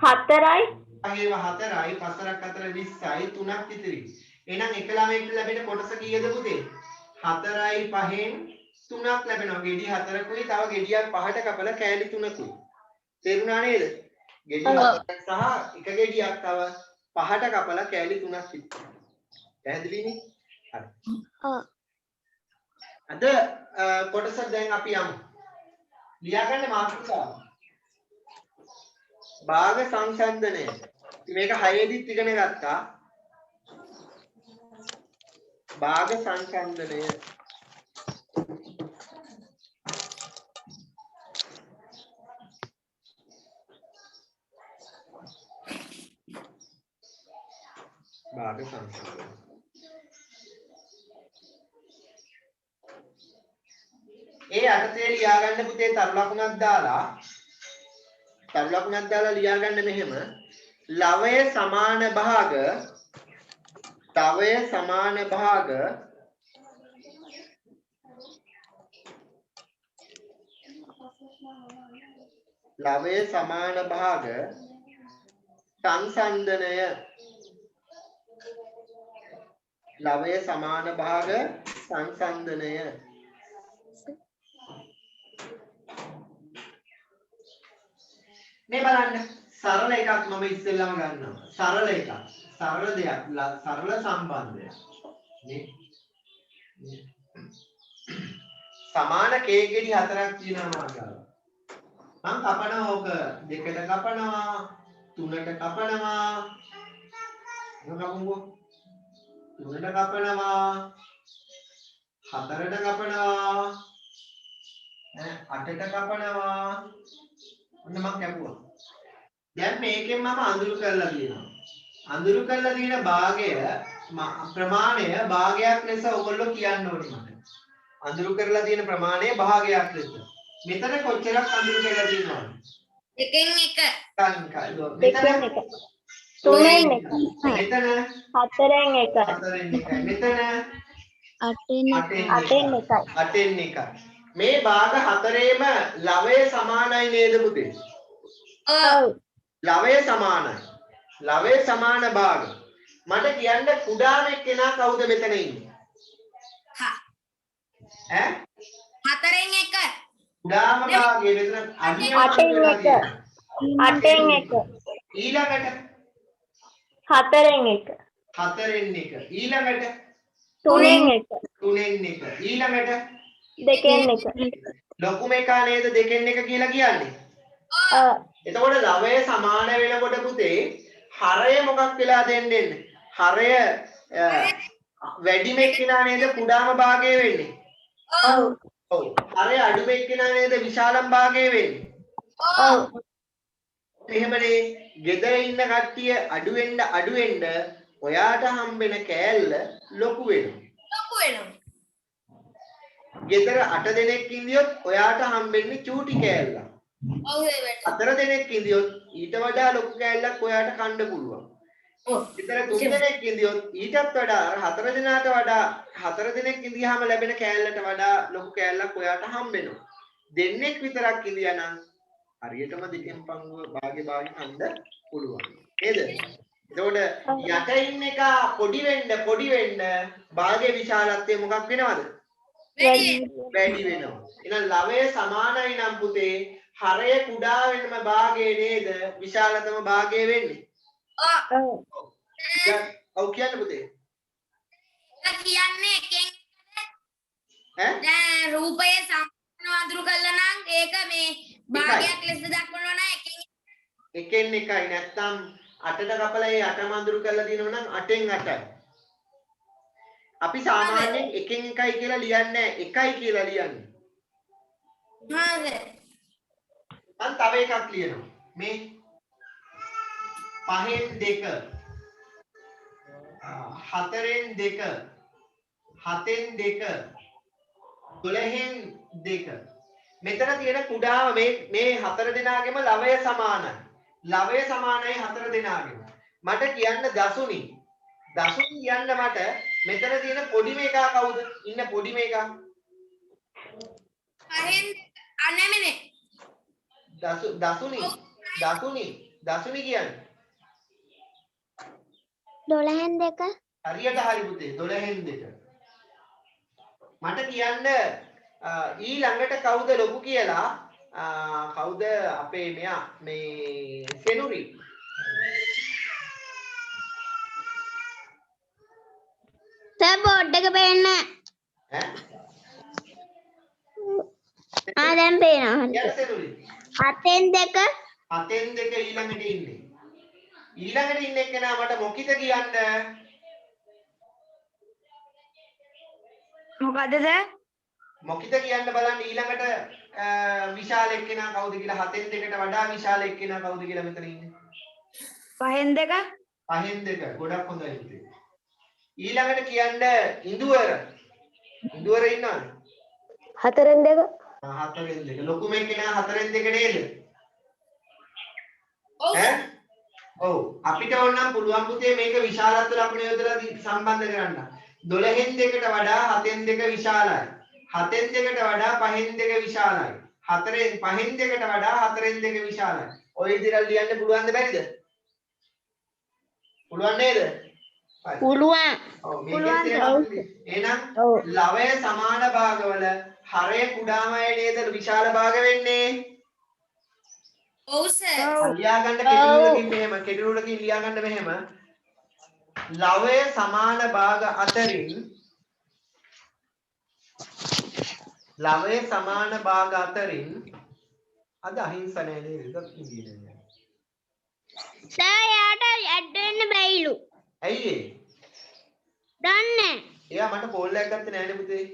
4යි. 5ේව 4යි 5ක් 4 20යි 3ක් ඉතිරි. එහෙනම් එක ළමයෙකුට ලැබෙන කොටස කීයද පුතේ? 4යි 5න් 3ක් ලැබෙනවා. ගෙඩි 4කුයි තව ගෙඩියක් 5ට කපලා කෑලි 3කුයි. තේරුණා නේද? ගෙඩි 4ක් සහ එක ගෙඩියක් තව 5ට කපලා කෑලි 3ක් ඉතිරි. පැහැදිලිනේ? හරි. ඔව්. අද කොටස දැන් අපි යමු. ලියාගන්න මාතෘකාව. භාග සංසන්දනය. මේක 6 දිත් ඉගෙන ගත්තා. භාග සංසන්දනය. භාග සංසන්දනය. ඒ අර්ථය ලියාගන්න පුතේ තරු ලකුණක් දාලා ලියාගන්න මෙහෙම ලවය සමාන භාග සංසන්දනය මේ බලන්න සරල එකක් මම ඉස්සෙල්ලාම ගන්නවා. සරල එකක්. සරල දෙයක්. සරල සම්බන්ධයක්. නේ? සමාන කේක් ගෙඩි 4ක් තියෙනවා කියලා. මම කපනවා ඕක දෙකට කපනවා තුනට කපනවා මොකක්ද 3ට කපනවා 4ට කපනවා 8ට කපනවා ඔන්න මම කැපුවා. දැන් මේකෙන් මම අඳුරු කරලා තියෙනවා. අඳුරු කරලා තියෙන භාගය ප්‍රමාණය භාගයක් ලෙස ඔයගොල්ලෝ කියන්න ඕනේ මට. අඳුරු කරලා තියෙන ප්‍රමාණය භාගයක් ලෙස. මෙතන කොච්චරක් අඳුරු කරලා තියෙනවද? එකෙන් එක. මෙතන 3න් 1 මෙතන 4න් 1 4න් 1යි. මෙතන 8න් 1යි. මේ භාග හතරේම ලවය සමානයි නේද පුතේ? ඔව්. ලවය සමානයි. ලවය සමාන භාග. මට කියන්න කුඩාම එක්කෙනා කවුද මෙතන ඉන්නේ? ඈ? 4න් 1. කුඩාම භාගය මෙතන අඩිය 8න් 1 8න් 1 ඊළඟට 4න් 1 4න් 1 ඊළඟට 3න් 1 3න් 1 ඊළඟට 2න් 1 ලොකුම එක නේද 2න් 1 කියලා කියන්නේ? එතකොට ලවය සමාන වෙනකොට පුතේ හරය මොකක් වෙලා දෙන්නේ? හරය වැඩිම එක්කිනා නේද කුඩාම භාගය වෙන්නේ? ඔව් ඔව්. හරය අඩුම එක්කිනා නේද විශාලම භාගය වෙන්නේ? ඔව් එහෙමනේ ගෙදර ඉන්න කට්ටිය අඩු වෙන්න ඔයාට හම්බෙන කෑල්ල ලොකු වෙනවා. ලොකු වෙනවා. ගෙදර 8 දෙනෙක් ඉඳියොත් ඔයාට හම්බෙන්නේ චූටි කෑල්ලක්. ඔව් ඒවට. 4 දෙනෙක් ඉඳියොත් ඊට වඩා ලොකු කෑල්ලක් ඔයාට කන්න පුළුවන්. ඔව්. ගෙදර 3 දෙනෙක් ඉඳියොත් ඊටත් වඩා අර 4 දෙනාට වඩා 4 දෙනෙක් ඉඳියාම ලැබෙන කෑල්ලට වඩා ලොකු කෑල්ලක් ඔයාට හම්බෙනවා. දෙන්නෙක් විතරක් ඉඳියානම් හරියටම දෙකෙන් පංගුව භාගේ කන්න පුළුවන්. නේද? එතකොට යට ඉන්න එක පොඩි වෙන්න භාගේ විශාලත්වය මොකක් වෙනවද? වැඩි වෙනවා. එහෙනම් ලවය සමානයි නම් පුතේ හරය කුඩා වෙනම භාගයේ නේද විශාලතම භාගය වෙන්නේ? ඔව් ඔව් කියන්න පුතේ. කියන්නේ එකෙන් ඈ? දැන් රූපය සමානව අඳුරු කළා නම් ඒක මේ භාගයක් ලෙස දක්වනවා නම් එකෙන් එකයි නැත්තම් 8ට කපලා ඒ 8ම අඳුරු කරලා දිනනවා නම් 8න් 8යි. අපි සාමාන්‍යයෙන් එකෙන් එකයි කියලා ලියන්නේ නැහැ එකයි කියලා ලියන්නේ. හරි. මම තව එකක් ලියනවා. මේ 5න් 2 4න් 2 7න් 2 12න් 2 මෙතන තියෙන කුඩාම මේ 4 දෙනාගේම ලවය සමානයි. ලවය සමානයි 4 දෙනාගේම. මට කියන්න දසුනි. දසුනි කියන්න මට මෙතන තියෙන පොඩිම එකා කවුද? ඉන්න පොඩිම එකා. පහෙන් අනමනේ. දසුනි කියන්නේ 12න් 2 හරියට හරි පුතේ 12න් 2. මට කියන්න ඊළඟට කවුද ලොකු කියලා කවුද අපේ මෙයා මේ සෙනුරි බෝඩ් එක පේන්න ඈ දැන් පේනවා කියන්න සෙනුරි 7න් 2 7න් 2 ඊළඟට ඉන්නේ එක්කෙනා මට මොකිත කියන්න මොකද්ද සර්? මොකිත කියන්න බලන්න ඊළඟට විශාල එක්කෙනා කවුද කියලා 7න් 2ට වඩා විශාල එක්කෙනා කවුද කියලා මෙතන ඉන්නේ 5න් 2 5න් 2 ගොඩක් හොඳයි පුතේ ඊළඟට කියන්න ඉඳුවර ඉන්නවද 4න් 2 4න් 2 ලොකුම එක්කෙනා 4න් 2 නේද ඔව්. ඈ ඔව් අපිට ඕනනම් පුළුවන් පුතේ මේක විශාලත්ව ලකුණ යොදලා සම්බන්ධ කරන්න 12න් 2ට වඩා 7න් 2 විශාලයි 7න් 2ට වඩා 5න් 2 විශාලයි 5න් 2ට වඩා 4න් 2 විශාලයි ඔය විදිහට ලියන්න පුළුවන්ද බැරිද පුළුවන් නේද පුළුවන් ඔව් මේකෙත් එහෙනම් ලවය සමාන භාගවල හරය කුඩාම අය නේද විශාල භාග වෙන්නේ ඔව් සර්. ලියා ගන්න කෙටිනුලකින් ලියා ගන්න මෙහෙම ලවය සමාන භාග අතරින් ලවයේ සමාන භාග අතරින් අද අහිංස නැහැ නේද? ඉංග්‍රීසියෙන්. සර් යාට ඇඩ් වෙන්න බැයිලු. ඇයි ඒ? දන්නේ. එයා මට කෝල් එකක් ගත්තේ නැහැ නේ පුතේ.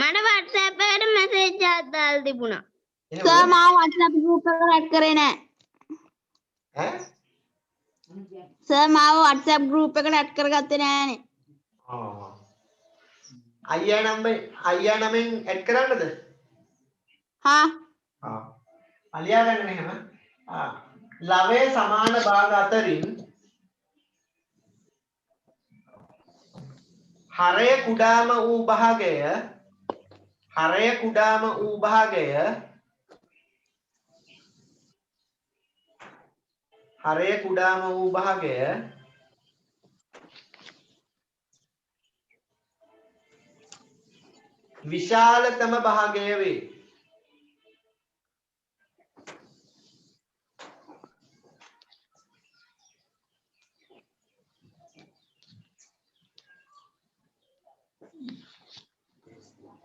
මට WhatsApp එකට මැසේජ් එකක් දාලා තිබුණා. එහෙනම් සර් මාව WhatsApp group එකට ඇඩ් කරේ නැහැ. ඈ? සර් මාව WhatsApp group එකට ඇඩ් කරගත්තේ නැහනේ. ආ. අයියා නමෙන් ඇඩ් කරන්නද? හා ආ. අලියා ගන්න එහෙම. ලවයේ සමාන භාග අතරින් හරය කුඩාම වූ භාගය විශාලතම භාගය වේ.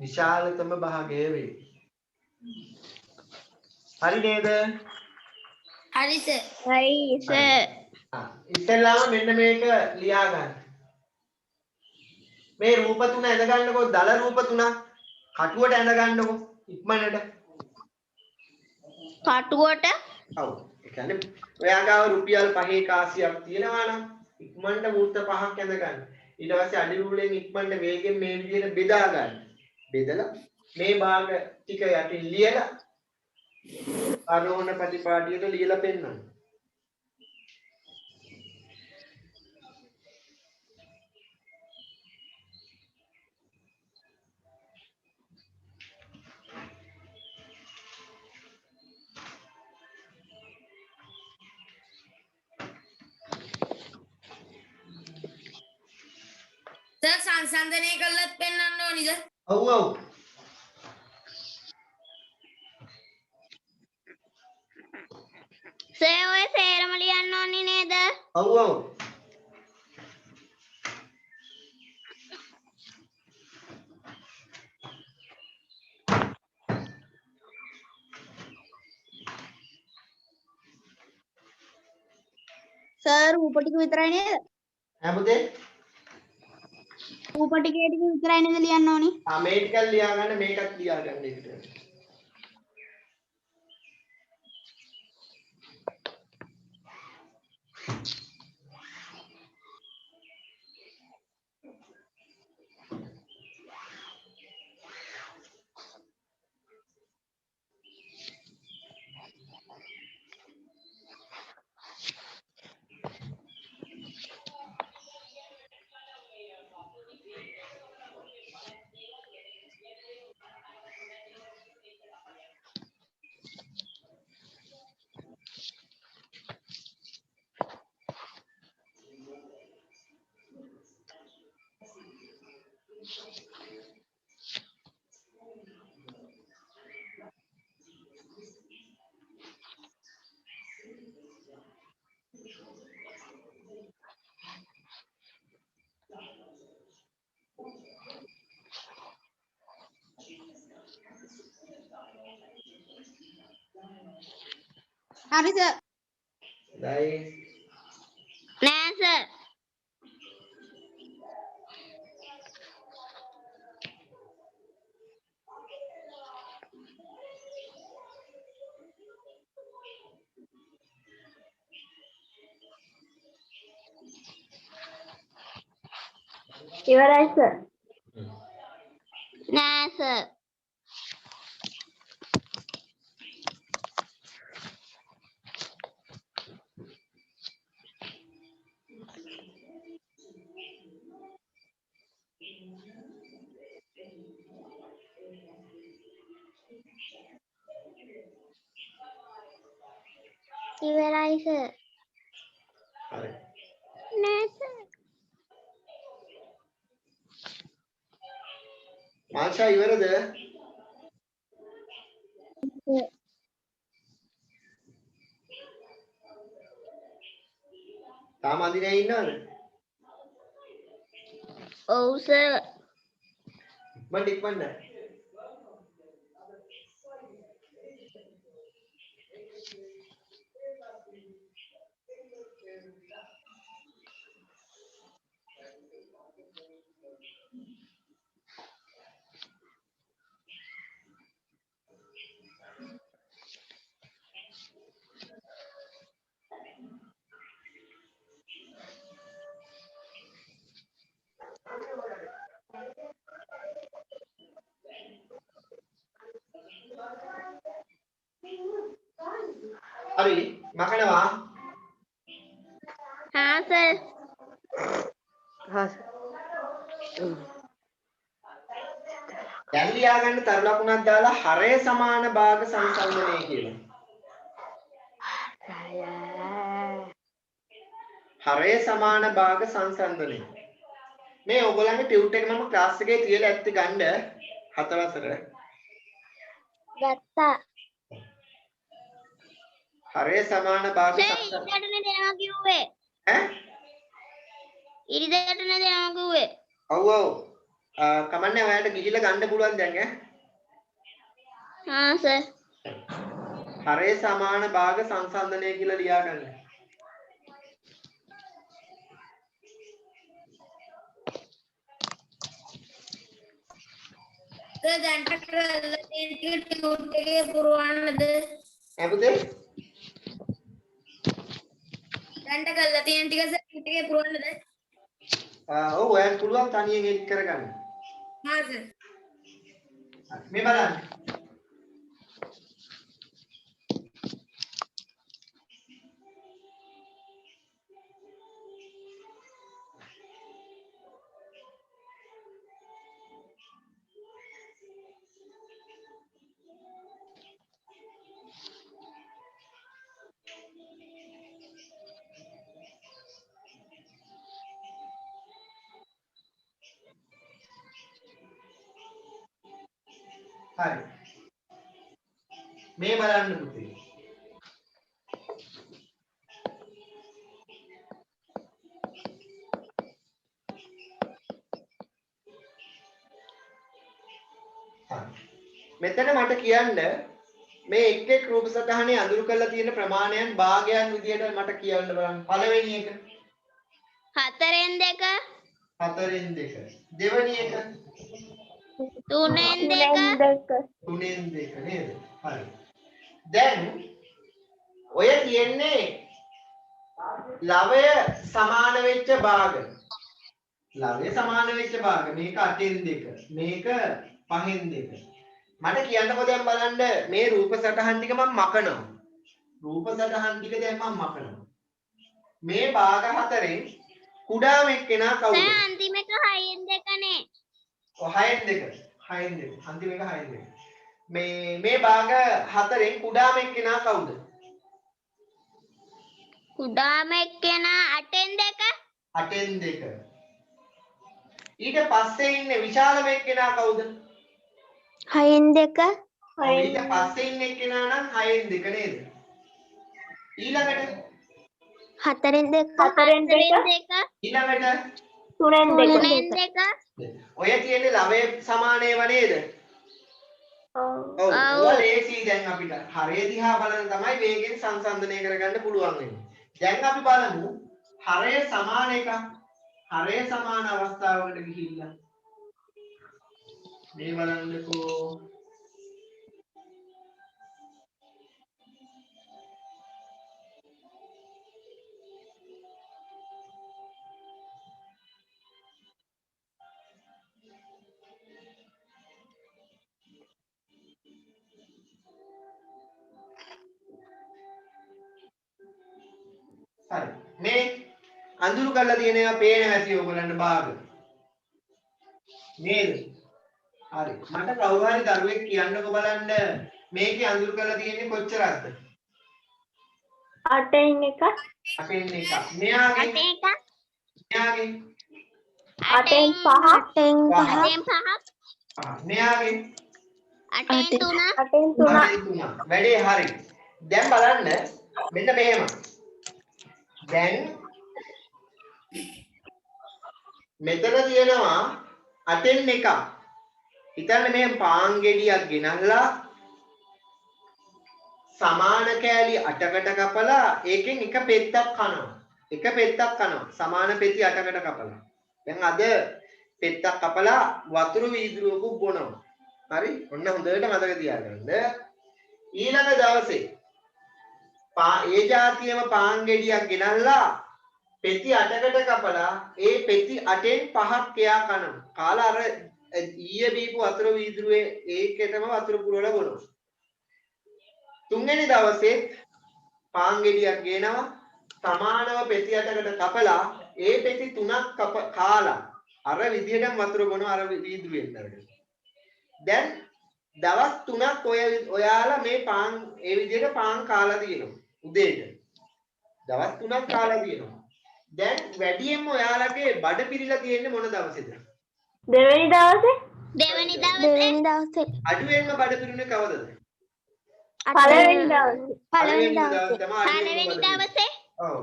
විශාලතම භාගය වේ. හරි නේද? හරි සර්. හයි සර්. ඉස්සෙල්ලාම මෙන්න මේක ලියා ගන්න. මේ රූප තුන ඇඳ ගන්නකො දල රූප තුන කටුවට ඇඳ ගන්නකො ඉක්මනට. කටුවට? ඔව්. ඒ කියන්නේ ඔයා ගාව රුපියල් 5 කාසියක් තියෙනවා නම් ඉක්මනට මූර්ත 5ක් ඇඳ ගන්න. ඊට පස්සේ අඩි රූලෙන් ඉක්මනට වේගෙන් මේ විදිහට බෙදා ගන්න. බෙදලා මේ භාග ටික යටින් ලියලා ආරෝහණ ප්‍රතිපාටියට ලියලා පෙන්නන්න. සර් සංසන්දනය කළත් පෙන්වන්න ඕනිද? ඔව් ඔව්. සර් ඔය සේරම ලියන්න ඕනේ නේද? ඔව් ඔව්. සර් රූප ටික විතරයි නේද? ඈ පුතේ රූප ටිකේ ටික විතරයි නේද ලියන්න ඕනේ? මේ ටිකක් ලියා ගන්න මේකත් ලියා ගන්න එකට. හරි සර්. දැයි නෑ සර්. ඉවරයි සර්. නෑ සර්. ඉවරයි සර්. හරි. නෑ සර්. මාෂා ඉවරද? තාම අඳිනේ ඉන්නවද? ඔව් සර්. මම ඉක්මනට හරි මකනවා हाँ सर දැන් ලියාගන්න තරු ලකුණක් දාලා හරය සමාන භාග සංසන්දනය කියලා. හරය සමාන භාග සංසන්දනය. මේ ඔයගොල්ලන්ගේ ටියුට් එක මම ක්ලාස් එකේ තියලා ඇත්ති ගන්න 4 වසර. गत्ता හරය සමාන භාග सर සංසන්දනය. इरिदेटने देना क्यों है ඈ? इरिदेटने देना क्यों है ඔව් ඔව්. කමන්නේ ඔයාලට ගිහිල්ලා ගන්න පුළුවන් දැන් ඈ. हाँ सर හරය සමාන භාග සංසන්දනය කියලා ලියා ගන්න. දැන්ට කරලා තියෙන ටියුට් එකේ පුරවන්නද? ඈ පුතේ? දැන්ට කරලා තියෙන ටික ටියුට් එකේ පුරවන්නද? ඔව් ඔයාලට පුළුවන් තනියෙන් එඩිට් කරගන්න. හා සර්. මේ බලන්න. හරි. මේ බලන්න පුතේ. මෙතන මට කියන්න මේ එක් එක් රූප සටහනේ අඳුරු කරලා තියෙන ප්‍රමාණයන් භාගයන් විදියට මට කියන්න බලන්න. පළවෙනි එක 4න් 2 4න් 2. දෙවෙනි එක 3න් 2 3න් 2 නේද? හරි. දැන් ඔය කියන්නේ ලවය සමාන වෙච්ච භාග. ලවය සමාන වෙච්ච භාග. මේක 8න් 2. මේක 5න් 2. මට කියන්නකෝ දැන් බලන්න මේ රූප සටහන් ටික මම මකනවා. රූප සටහන් ටික දැන් මම මකනවා. මේ භාග හතරෙන් කුඩාම එක්කෙනා කවුද? सर अंतिम එක 6න් 2 නේ ඔය 6න් 2. 6න් 2. අන්තිම එක 6න් 2. මේ භාග හතරෙන් කුඩාම එක්කෙනා කවුද? කුඩාම එක්කෙනා 8න් 2 8න් 2. ඊට පස්සේ ඉන්නේ විශාලම එක්කෙනා කවුද? 6න් 2 ඊට පස්සේ ඉන්න එක්කෙනා නම් 6න් 2 නේද? ඊළඟට 4න් 2 ඊළඟට 3න් 2 ඔය කියන්නේ ළමයේ සමාන ඒවා නේද? ඔව්. ඔය ලේසි දැන් අපිට හරය දිහා බලන තමයි වේගෙන් සංසන්දනය කරගන්න පුළුවන් වෙන්නේ. දැන් අපි බලමු හරය සමාන එක. හරය සමාන අවස්ථාවකට ගිහිල්ලා මේ බලන්නකෝ. හරි. මේ අඳුරු කරලා තියෙන ඒවා පේනවා ඇති ඔයගොල්ලන්ට භාග. නේද? හරි. මට කවුරු හරි දරුවෙක් කියන්නකෝ බලන්න මේකේ අඳුරු කරලා තියෙන්නේ කොච්චරක්ද? 8න් 1 8න් 1. මෙයාගේ 8න් 1 මෙයාගේ 8න් 5 මෙයාගේ 8න් 3 8න් 3 වැඩේ හරි. දැන් බලන්න මෙන්න මෙහෙම. දැන් මෙතන තියෙනවා 8න් 1. හිතන්න මේ පාන් ගෙඩියක් ගෙනල්ලා සමාන කෑලි 8කට කපලා ඒකෙන් එක පෙත්තක් කනවා. එක පෙත්තක් කනවා. සමාන පෙති 8කට කපලා. දැන් අද පෙත්තක් කපලා වතුරු වීදුරුවක බොනවා. හරි? ඔන්න හොඳට මතක තියාගන්න. ඊළඟ දවසේ ඒ જાතියම පාන් ගෙඩියක් ගෙනල්ලා පෙති 8කට කපලා ඒ පෙති 8න් 5ක් එයා කනවා. කාලා අර ඊයේ බීපු වතුර වීදුරුවේ ඒකෙටම වතුර පුරවලා බොනවා. තුන්වෙනි දවසේ පාන් ගෙඩියක් ගේනවා සමානව පෙති 8කට කපලා ඒ පෙති 3ක් කාලා අර විදියටම වතුර බොනවා අර වීදුරුවෙන් අරගෙන. දැන් දවස් 3ක් ඔයාලා මේ පාන් ඒ විදියට පාන් කාලා තියෙනවා උදේට. දවස් 3ක් කාලා තියෙනවා. දැන් වැඩියෙන්ම ඔයාලගේ බඩ පිරීලා තියෙන්නේ මොන දවසේද? දෙවෙනි දවසේ දෙවෙනි දවසේ අඩුවෙන්ම බඩ පිරුනේ කවදද? පළවෙනි දවසේ පළවෙනි දවසේ දවසේ තමයි අඩුවෙන්ම බඩ පිරුනේ. ඔව්.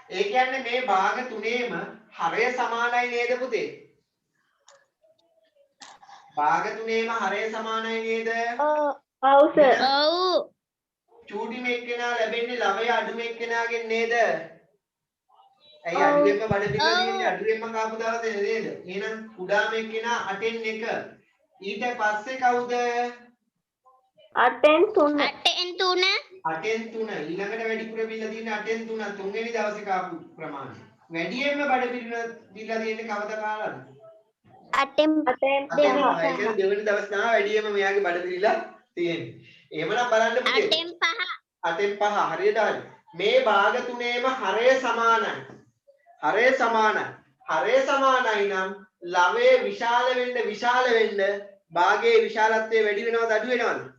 ඒ කියන්නේ මේ භාග තුනේම හරය සමානයි නේද පුතේ? භාග තුනේම හරය සමානයි නේද? ඔව් සර් ඔව් චූටි මෙක්කෙනා ලැබෙන්නේ ළමයි අඩු මෙක්කෙනාගෙන් නේද? ඇයි අඩුවෙන්ම බඩ පිරලා තියෙන්නේ අඩුවෙන්ම කාපු දවසේ නේද? එහෙනම් කුඩා මෙක්කෙනා 8න් 1 ඊට පස්සේ කවුද? 8න් 3 8න් 3 8න් 3 ඊළඟට වැඩිපුර බිල්ල තියෙන්නේ 8න් 3 තුන්වෙනි දවසේ කාපු ප්‍රමාණය. වැඩියෙන්ම බඩ පිරලා තියෙන්නේ කවද කාලාද? 8න් ඒක දෙවෙනි දවසේ තමයි වැඩියෙන්ම මෙයාගේ බඩ පිරලා තියෙන්නේ. එහෙමනම් බලන්න පුතේ 8න් 5 8න් 5 හරියට හරි. මේ භාග තුනේම හරය සමානයි. හරය සමානයි. හරය සමානයි නම් ළමයේ විශාල වෙන්න භාගයේ විශාලත්වය වැඩි වෙනවද අඩු වෙනවද?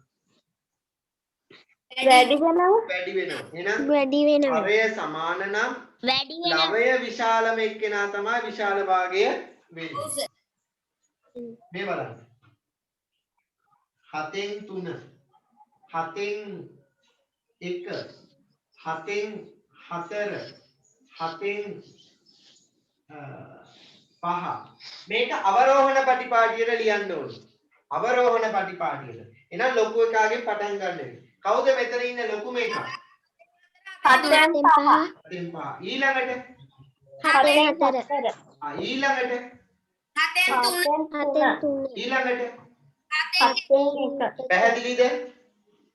වැඩි වෙනවා වැඩි වෙනවා. එහෙනම් වැඩි වෙනවා හරය සමාන නම් වැඩි වෙනවා ළමය විශාලම එක්කෙනා තමයි විශාල භාගය වෙන්නේ. මේ බලන්න. 7න් 3 7න් 1 7න් 4 7න් 5 මේක අවරෝහණ පටිපාටියට ලියන්න ඕනේ. අවරෝහණ පටිපාටියට. එහෙනම් ලොකු එකාගෙන් පටන් ගන්න. කවුද මෙතන ඉන්න ලොකුම එකා? 7න් 5 ඊළඟට හතරෙන් 4 ඊළඟට 7න් 3 ඊළඟට 7න් 1 පැහැදිලිද?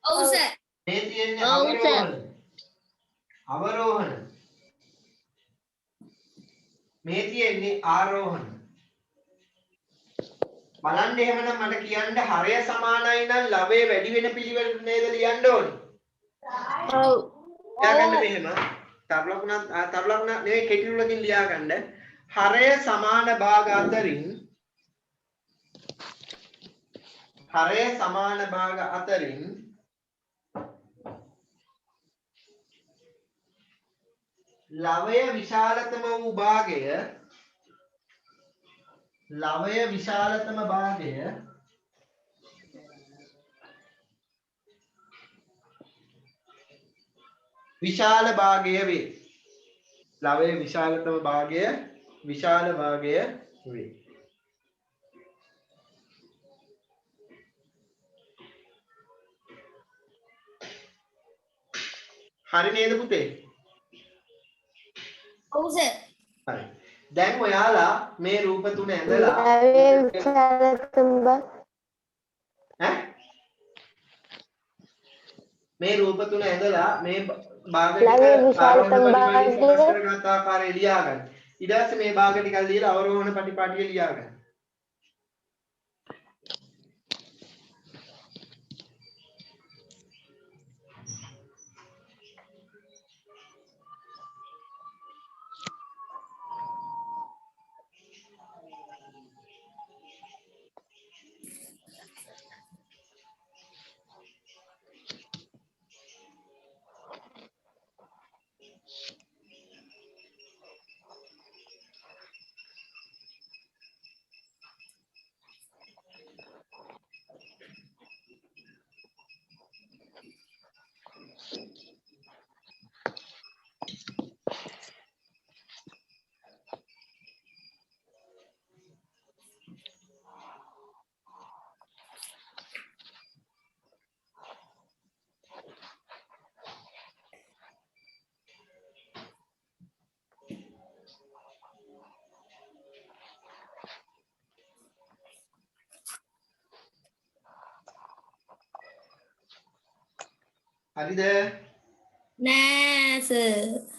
ඔව් සර්. මේ තියෙන්නේ ඔව් සර්. අවරෝහණ. මේ තියෙන්නේ ආරෝහණ. බලන්න එහෙමනම් මට කියන්න හරය සමානයි නම් ළමයේ වැඩි වෙන පිළිවෙල නේද ලියන්න ඕනේ. ඔව් ලියාගන්න මෙහෙම. තරලකුණක් නෙවෙයි කෙටිලුලකින් ලියාගන්න. හරය සමාන භාග අතරින් හරය සමාන භාග අතරින් ලවය විශාලතම වූ භාගය විශාල භාගය වේ. ලවයේ විශාලතම භාගය විශාල භාගය වේ. හරි නේද පුතේ? ඔව් සර්. හරි. දැන් ඔයාලා මේ රූප තුන ඇඳලා මේ රූප තුන ඇඳලා මේ භාග ටික කරගත් ආකාරය ලියා ගන්න. ඊට පස්සේ මේ භාග ටික ලියලා අවරෝහණ පටිපාටිය ලියා ගන්න. හරිද? නෑ සර්.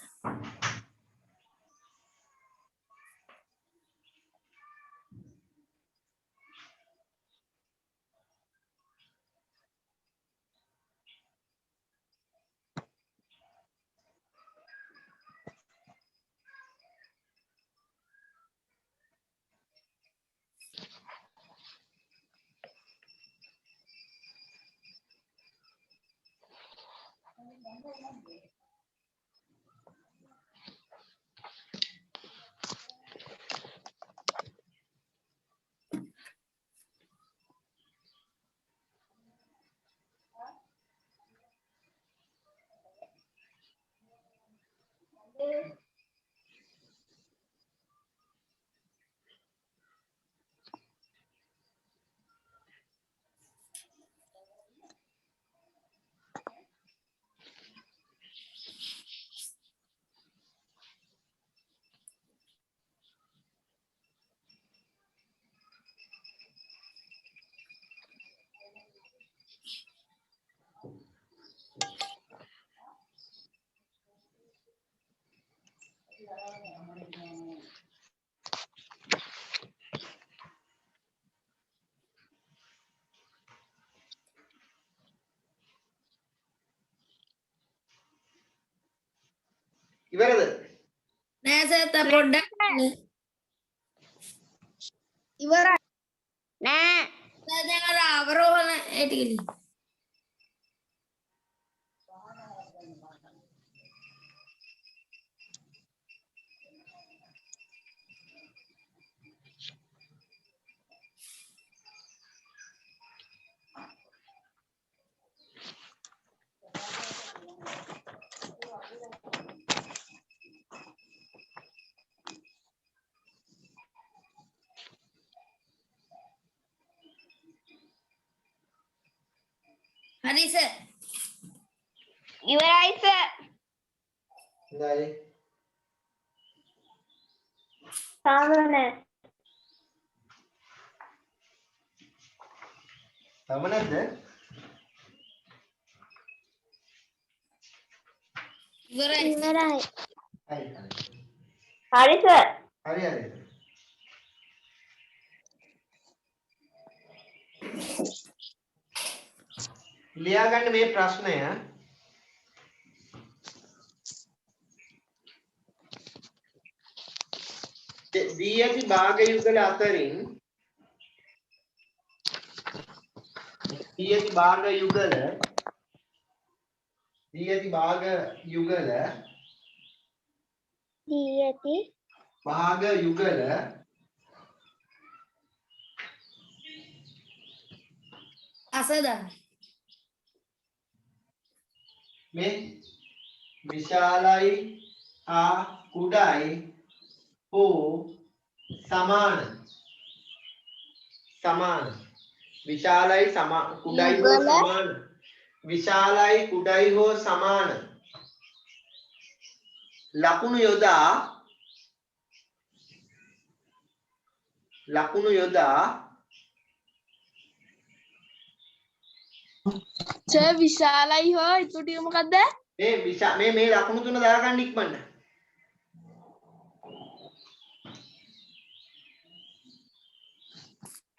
ඉවරද? නෑ සර් තා පොඩ්ඩක් ඉවරයි. නෑ. සර් දැන් අර අවරෝහණ ඒ ටික ලියන්න. හරි සර්. ඉවරයි සර්. හොඳයි. තාම නෑ. තව නැද්ද? ඉවරයි. ඉවරයි. හරි. හරි සර්. හරි හරි. ලියා ගන්න මේ ප්‍රශ්නය. දී ඇති භාග යුගල අතරින් දී ඇති භාග යුගල දී ඇති භාග යුගල අසදා මේ විශාලයි හා කුඩායි හෝ සමාන විශාලයි කුඩායි හෝ සමාන විශාලයි කුඩායි හෝ සමාන ලකුණු යොදා සර් විශාලයි හෝ ඊටු ටික මොකද්ද? මේ ලකුණු තුන දාගන්න ඉක්මනට.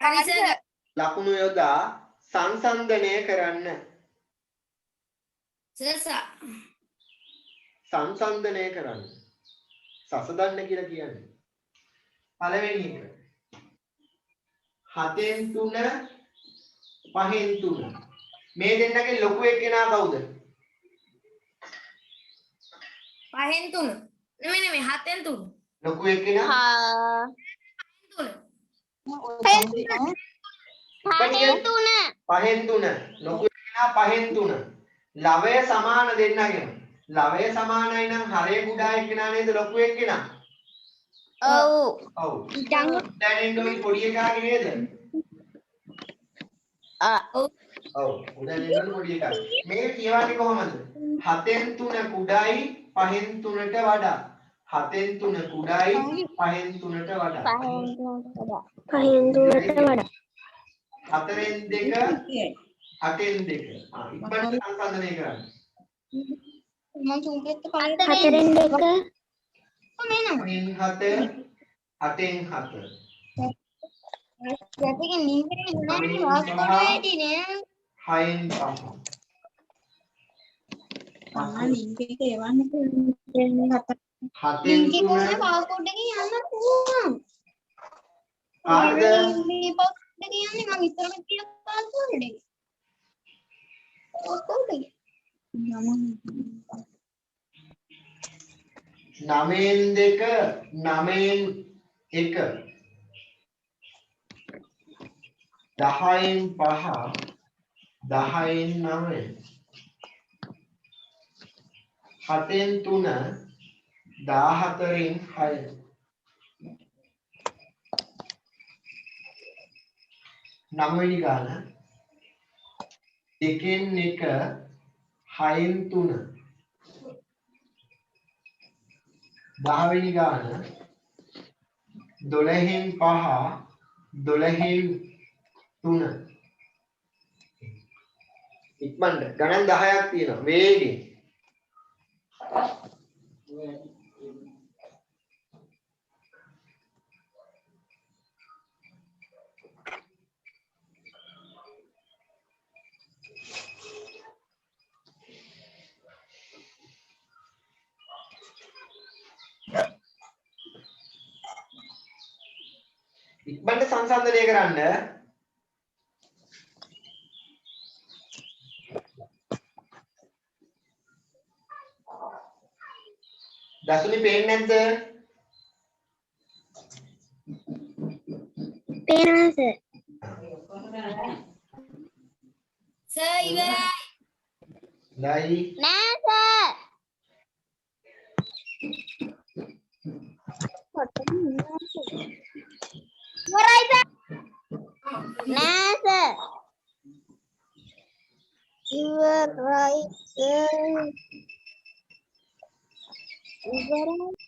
හරි සර්. ලකුණු යොදා සංසන්දනය කරන්න. සර් සංසන්දනය කරන්න. සසදන්න කියලා කියන්නේ. පළවෙනි එක. 7න් 3 5න් 3. මේ දෙන්නගේ ලොකු එක්කෙනා කවුද? 5න් 3. නෙමෙයි 7න් 3. ලොකු එක්කෙනා 3. 5න් 3. ලොකු එක්කෙනා 5න් 3. ලවය සමාන දෙන්නගෙම. ලවය සමානයි නම් හරය කුඩා එක්කෙනා නේද ලොකු එක්කෙනා? ඔව්. ඔව්. දැනෙන්න ওই පොඩි එකාගේ නේද? ඔව්. උදැල්ලෙන් පොඩි එකා. මේක කියවන්නේ කොහමද? 7න් 3 කුඩායි 5න් 3ට වඩා. 7න් 3 කුඩායි 5න් 3ට වඩා. 5න් 3ට වඩා. 4න් 2 8න් 2. ඉක්මනට සංසන්දනය කරන්න. මම සූපෙත් පහට හතරෙන් දෙක හයෙන් හත අටෙන් හත රැපික නින්දේ නෑ හයෙන් වාස්කෝඩ පහ වෙටි නේ හයෙන් පහ නින්දේ එවන්න හතෙන් නින්දේ තුන කොහේ වාස්කෝඩ් එකේ යන්න පුළුවන් කාටද නින්දේ පාස්කෝඩ් එකේ යන්නේ මම ඉස්සරම කියන පාස්කෝඩ් එකේ වාස්කෝඩ් එකේ නවයෙන් දෙක නවයෙන් එක 10න් 5 10න් 9 7න් 3 14න් 6 9වෙනි ගාන 2න් 1 6න් 3 10වෙනි ගාන 12න් 5 12න් 3 ඉක්මනට ගණන් 10ක් තියෙනවා වේගෙන් ඉක්මනට සංසන්දනය කරන්න දසුනි පේන්නේ නැද්ද? පේනවා සර්. සර් ඉවරයි ලයි නෑ සර්. ඉවරයි සර්. නෑ සර්. ඉවරයි සර්. ඉවරයි.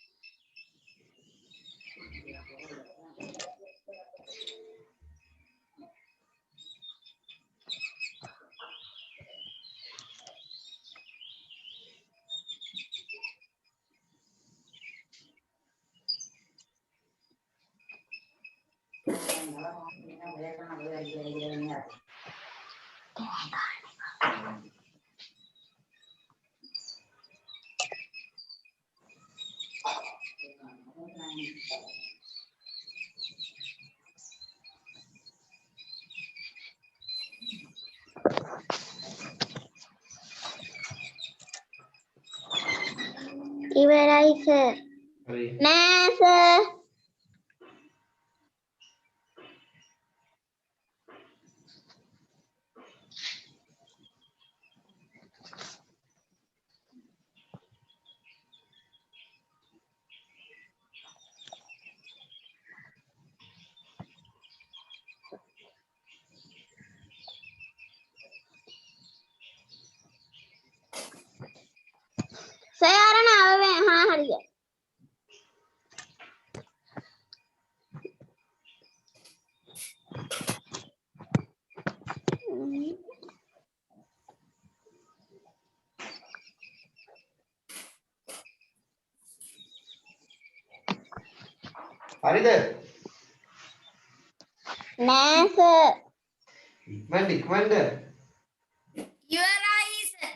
ඉවරයි සර්. හරි නෑ සර්. සර් නෑ හරිය. හරිද? නෑ සර්. ඉක්මනට ඉක්මනට ඉවරයි සර්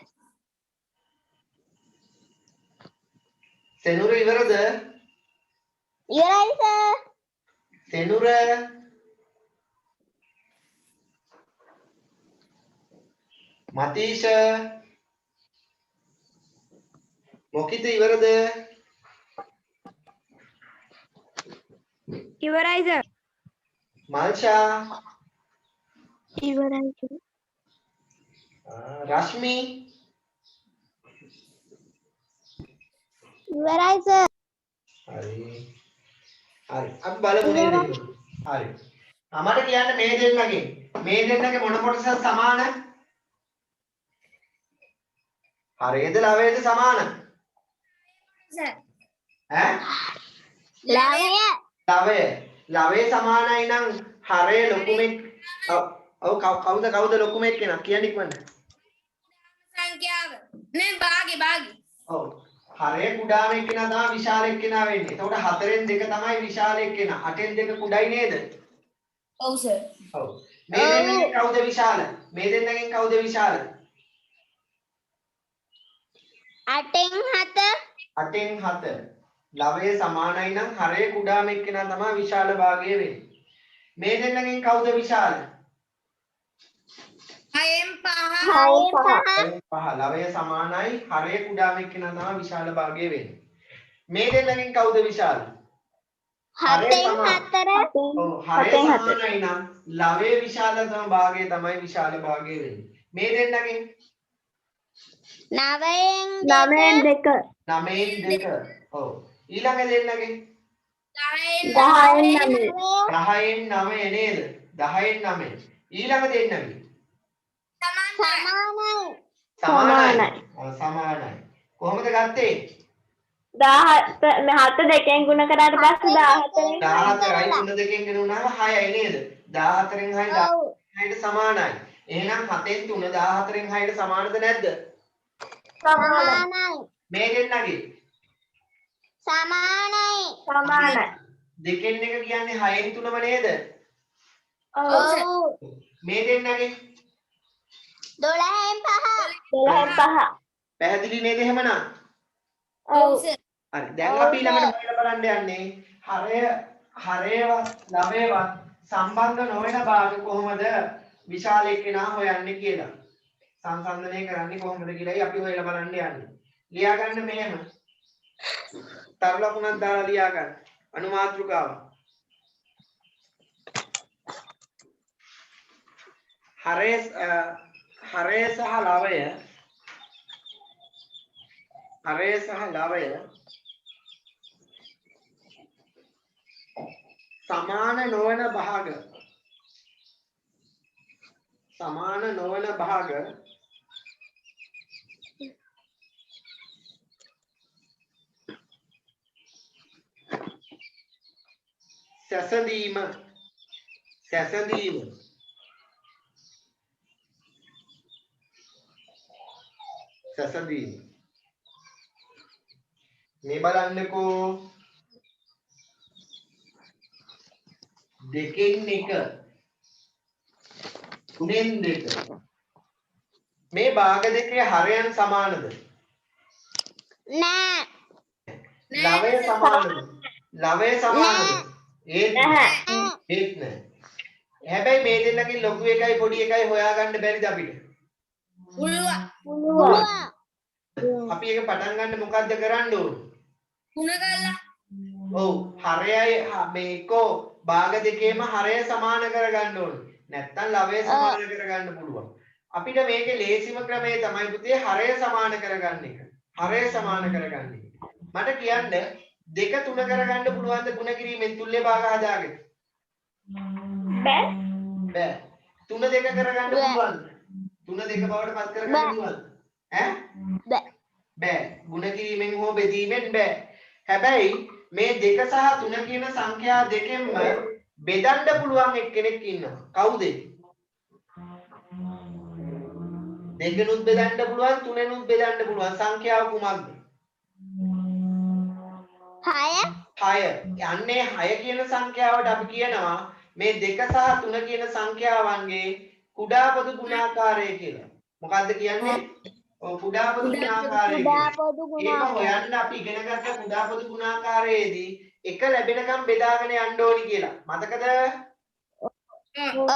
සෙනුර ඉවරද? ඉවරයි සර්. සෙනුර මතීෂ මොකිත ඉවරද? ඉවරයි සර්. මල්ෂා ඉවරයි සර්. රශ්මි ඉවරයි සර්. හරි හරි අපි බලමු නේද? හරි අපට කියන්න මේ දෙන්නගේ මොන කොටසද සමාන? හරියද ලවයද සමාන? සර් ඈ ලවය. ලවය සමානයි නම් හරය ලොකුමෙක් ඔව් කවුද ලොකුමෙක් කෙනා කියන්න ඉක්මනට සංඛ්‍යාව නේ භාගේ. ඔව්. හරය කුඩාම එක්කෙනා තමයි විශාල එක්කෙනා වෙන්නේ. එතකොට 4න් 2 තමයි විශාල එක්කෙනා. 8න් 2 කුඩායි නේද? ඔව් සර්. ඔව්. මේ දෙන්නගෙන් කවුද විශාල? මේ දෙන්නගෙන් කවුද විශාල? 8න් 7 8න් 7. ලවය සමානයි නම් හරය කුඩාම එක්කෙනා තමයි විශාල භාගය වෙන්නේ. මේ දෙන්නගෙන් කවුද විශාල? 6න් 5. 5. ලවය සමානයි හරය කුඩාම එක්කෙනා තමයි විශාල භාගය වෙන්නේ. මේ දෙන්නගෙන් කවුද විශාල? 7න් 4 ඔව් හරය සමානයි නම් ලවයේ විශාලතම භාගය තමයි විශාල භාගය වෙන්නේ. මේ දෙන්නගෙන් 9න් 2 9න් 2. ඔව්. ඊළඟ දෙන්නගෙන් 10න් 10න් 9 නේද? 10න් 9. ඊළඟ දෙන්නගෙන් සමානයි. සමානයි. කොහොමද ගත්තේ? 7 දෙකෙන් ගුණ කරාට පස්සේ 14න් 14යි 3 දෙකෙන් ගෙනුනාම 6යි නේද? 14න් 6 16ට සමානයි. එහෙනම් 7න් 3 14න් 6ට සමානද නැද්ද? සමානයි මේ දෙන්නගේ සමානයි දෙකෙන් එක කියන්නේ 6න් 3ම නේද? ඔව් සර්. මේ දෙන්නගේ 12න් 5 පැහැදිලි නේද එහෙමනම්? ඔව් සර්. හරි. දැන් අපි ළඟට හොයලා බලන්න යන්නේ හරයවත් ලවයවත් සම්බන්ධ නොවන භාග කොහොමද විශාල එක්කෙනා හොයන්නේ කියලා. සංසන්දනය කරන්නේ කොහොමද කියලායි අපි හොයලා බලන්න යන්නේ. ලියා ගන්න මෙහෙම. තරු ලකුණක් දාලා ලියා ගන්න. අනුමාත්‍රිකාව. හරය සහ ලවය සමාන නොවන භාග සැසඳීම මේ බලන්නකෝ දෙකෙන් එක තුනෙන් දෙක මේ භාග දෙකේ හරයන් සමානද? නෑ ලවය සමානද? ඒත් නෑ. හැබැයි මේ දෙන්නකින් ලොකු එකයි පොඩි එකයි හොයාගන්න බැරිද අපිට? පුළුවන්. අපි ඒක පටන් ගන්න මොකද්ද කරන්න ඕන? ಗುಣ කරලා. ඔව් හරයයි මේකෝ භාග දෙකේම හරය සමාන කරගන්න ඕන. නැත්තම් ලවය සමාන කරගන්න පුළුවන්. අපිට මේකේ ලේසිම ක්‍රමය තමයි පුතේ හරය සමාන කරගන්න එක. මට කියන්න දෙක තුන කරගන්න පුළුවන්ද ගුණ කිරීමෙන් තුල්ලේ භාග හදාගෙන? බෑ. තුන දෙක කරගන්න පුළුවන්ද? තුන දෙක බවට පත් කරගන්න පුළුවන්ද? බෑ. ගුණ කිරීමෙන් හෝ බෙදීමෙන් බෑ. හැබැයි මේ දෙක සහ තුන කියන සංඛ්‍යා දෙකෙන්ම බෙදන්න පුළුවන් එක්කෙනෙක් ඉන්නවා. කවුද? දෙකෙනුත් බෙදන්න පුළුවන් තුනෙනුත් බෙදන්න පුළුවන් සංඛ්‍යාව කුමක්ද? 6. යන්නේ 6 කියන සංඛ්‍යාවට අපි කියනවා මේ දෙක සහ තුන කියන සංඛ්‍යාවන්ගේ කුඩා පොදු ගුණාකාරය කියලා. මොකද්ද කියන්නේ? කුඩා පොදු ගුණාකාරය. ඒක හොයන්න අපි ඉගෙන ගත්ත කුඩා පොදු ගුණාකාරයේදී එක ලැබෙනකම් බෙදාගෙන යන්න ඕනි කියලා. මතකද?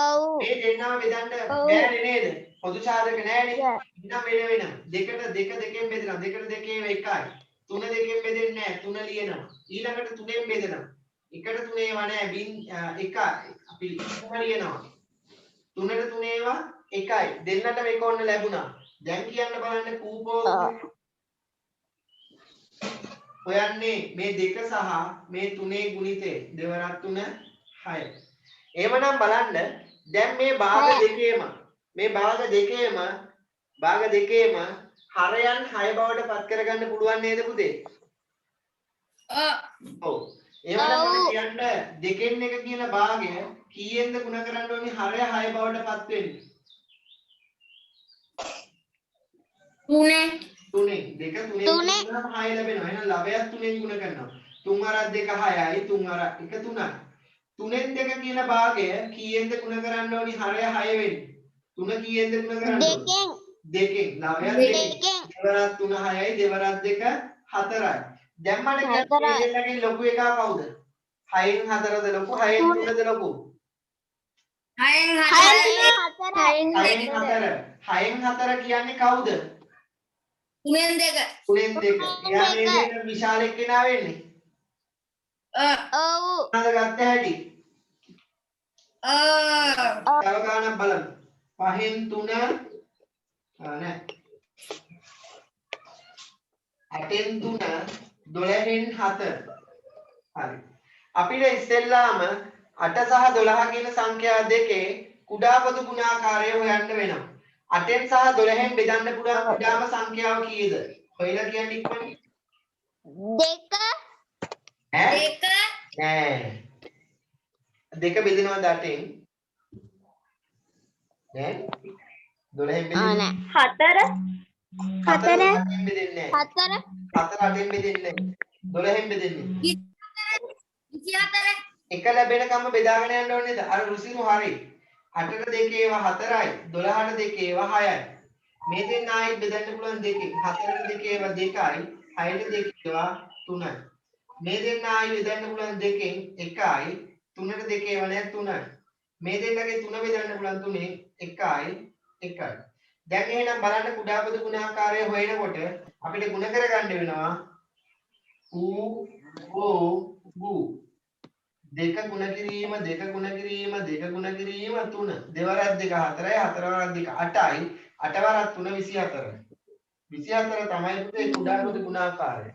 ඔව් මේ දෙන්නම බෙදන්න බෑනේ නේද? පොදු සාධක නෑනේ. ඉන්න වෙන. දෙකට දෙකෙන් බෙදනවා. දෙකට දෙකේ එකයි. තුන දෙකෙන් බෙදෙන්නේ නැහැ. තුන ලියනවා. ඊළඟට තුනෙන් බෙදනවා. එකට තුනේවා නැහැ. එකයි. අපි ලියනවා. තුනට තුනේවා එකයි. දෙන්නටම එක ඔන්න ලැබුණා. දැන් කියන්න බලන්න කූපෝ හොයන්නේ මේ දෙක සහ මේ තුනේ ගුණිතේ දෙවරක් 3 6. එහෙමනම් බලන්න දැන් මේ භාග දෙකේම හරයන් 6 බවට පත් කරගන්න පුළුවන් නේද පුතේ? ඔව්. එහෙමනම් මම කියන්න දෙකෙන් එක කියන භාගය කීයෙන්ද ගුණ කරන්න ඕනේ හරය 6 බවට පත් වෙන්නේ? තුනෙන් දෙක තුනෙන් තුනේ. ගුණ 6 ලැබෙනවා. එහෙනම් ලවයක් තුනෙන් ගුණ කරනවා. 3 අරක් 2 6යි 3 අරක් 1 3යි. තුනෙන් දෙක කියන භාගය කීයෙන්ද ගුණ කරන්න ඕනි? හරය 6 වෙන්නේ. 3 කීයෙන්ද ගුණ කරන්න ඕනි? දෙකෙන්. ලවයක් දෙකෙන්. දෙවරක් 3 6යි දෙවරක් 2 4යි. දැන් මට කියන්න මේ දෙන්නගෙන් ලොකු එකා කවුද? 6න් 4ද ලොකු 6න් 3ද ලොකු? 6න් 4 කියන්නේ කවුද? 3න් 2. 3න් 2. එයා මේ දෙන්න විශාල එක්කෙනා වෙන්නේ. ඔව්. මොනවද ගත්ත හැටි? තව ගානක් බලන්න. 5න් 3 නෑ. 8න් 3 12න් 7. හරි. අපිට ඉස්සෙල්ලාම 8 සහ 12 කියන සංඛ්‍යා දෙකේ කුඩා පොදු ගුණාකාරය හොයන්න වෙනවා. 8න් සහ 12න් බෙදන්න පුළුවන් කුඩාම සංඛ්‍යාව කීයද? හොයලා කියන්න ඉක්මනින්. 2 ඈ? නෑ. 2 බෙදෙනවද 8න්? නෑ. 12න් බෙදෙන්නේ. නෑ. 4 8න් බෙදෙන්නේ නෑ. 4 4 8න් බෙදෙන්නේ නෑ. 12න් බෙදෙන්නේ. 24. එක ලැබෙනකම්ම බෙදාගෙන යන්න ඕනේ නේද? අර රුසිනු හරි. 8ට 2 ඒවා 4යි. 12ට 2 ඒවා 6යි. මේ දෙන්න ආයෙත් බෙදන්න පුළුවන් දෙකෙන්. 4ට 2 ඒවා 2යි. 6ට 2 ඒවා 3යි. මේ දෙන්න ආයෙ බෙදන්න පුළුවන් දෙකෙන් 1යි. 3ට 2 ඒවා නෑ 3යි. මේ දෙන්නගේ 3 බෙදන්න පුළුවන් 3ෙන් 1යි 1යි. දැන් එහෙනම් බලන්න කුඩා පොදු ගුණාකාරය හොයනකොට අපිට ගුණ කරගන්න වෙනවා ඌ දෙක ගුණ කිරීම දෙක ගුණ කිරීම දෙක ගුණ කිරීම 3 දෙවරක් 2 4යි හතරවරක් 2 8යි 8 වරක් 3 24යි 24 තමයි පුතේ කුඩා පොදු ගුණාකාරය.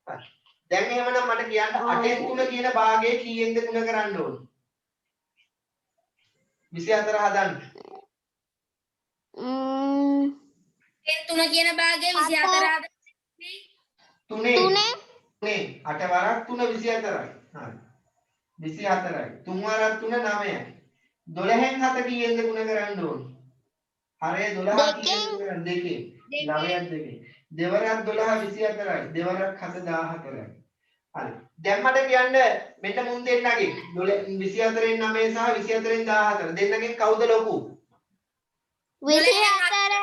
හරි. දැන් එහෙමනම් මට කියන්න 8න් 3 කියන භාගය කීයෙන්ද ගුණ කරන්න ඕන? 24 හදන්න. 3 කියන භාගය 24 3 8 වරක් 3 24යි. හරි. 24යි. 3 වරක් 3 9යි. 12න් 7 කීයෙන්ද ගුණ කරන්න ඕන? හරය 12 කීයෙන්ද ගුණ කරන්න? දෙකෙන්. 9ක් දෙකෙන්. දෙවරක් 12 24යි. දෙවරක් 7 14යි. හරි. දැන් මට කියන්න මෙන්න මුන් දෙන්නගේ 24න් 9 සහ 24න් 14 දෙන්නගෙන් කවුද ලොකු? 24න් 14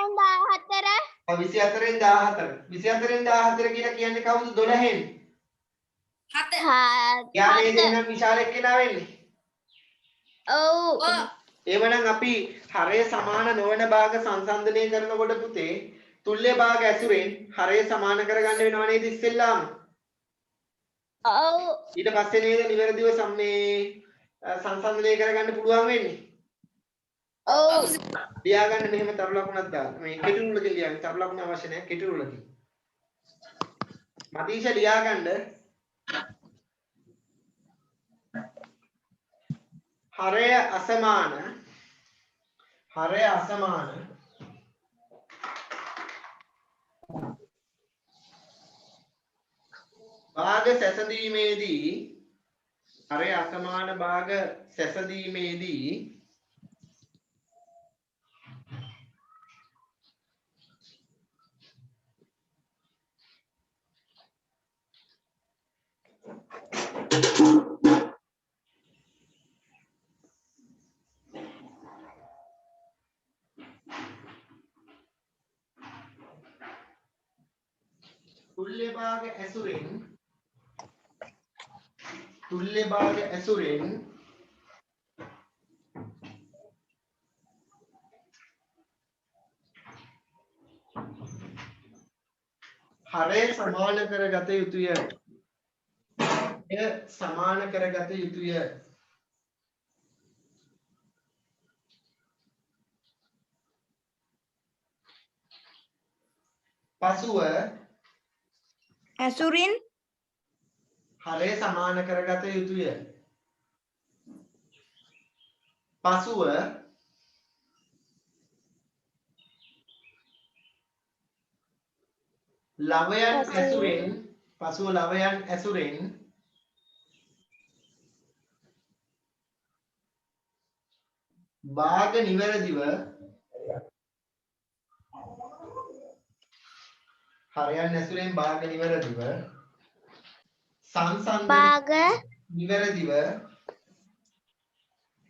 24න් 14. 24න් 14 කියලා කියන්නේ කවුද 12න්? 7. යා මේ දෙන්න විශාල එක්කෙනා වෙන්නේ. ඔව්. එවනම් අපි හරය සමාන නොවන භාග සංසන්දනය කරනකොට පුතේ තුල්‍ය භාග ඇසුරෙන් හරය සමාන කරගන්න වෙනව නේද ඉස්සෙල්ලාම? ඔව්. ඊට පස්සේ නේද නිවැරදිව සංසන්දනය කරගන්න පුළුවන් වෙන්නේ. ඔව්. ලියා ගන්න මෙහෙම තරු ලකුණක් දාන්න. මේ කෙටි රුලකින් ලියන්න. තරු ලකුණ අවශ්‍ය නැහැ කෙටි රුලකින්. මතීෂ ලියා ගන්න. හරය අසමාන භාග සැසඳීමේදී හරය අසමාන භාග සැසඳීමේදී තුල්‍ය භාග ඇසුරෙන් හරය සමාන කරගත යුතුය. සමාන කරගත යුතුය. පසුව ඇසුරින් හරය සමාන කරගත යුතුය. පසුව ලවයන් ඇසුරෙන් භාග නිවැරදිව හරයන් ඇසුරෙන් භාග නිවැරදිව සංසන්දන භාග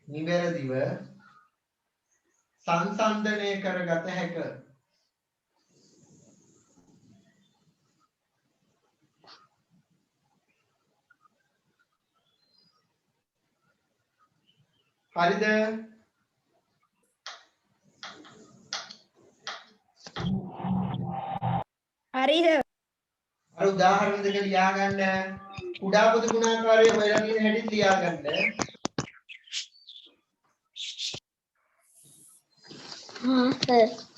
නිවැරදිව සංසන්දනය කරගත හැක. හරිද? හරිද? අර උදාහරණ දෙක ලියා ගන්න. කුඩා පොදු ගුණාකාරය හොයලා තියෙන හැටි ලියා ගන්න. සර්.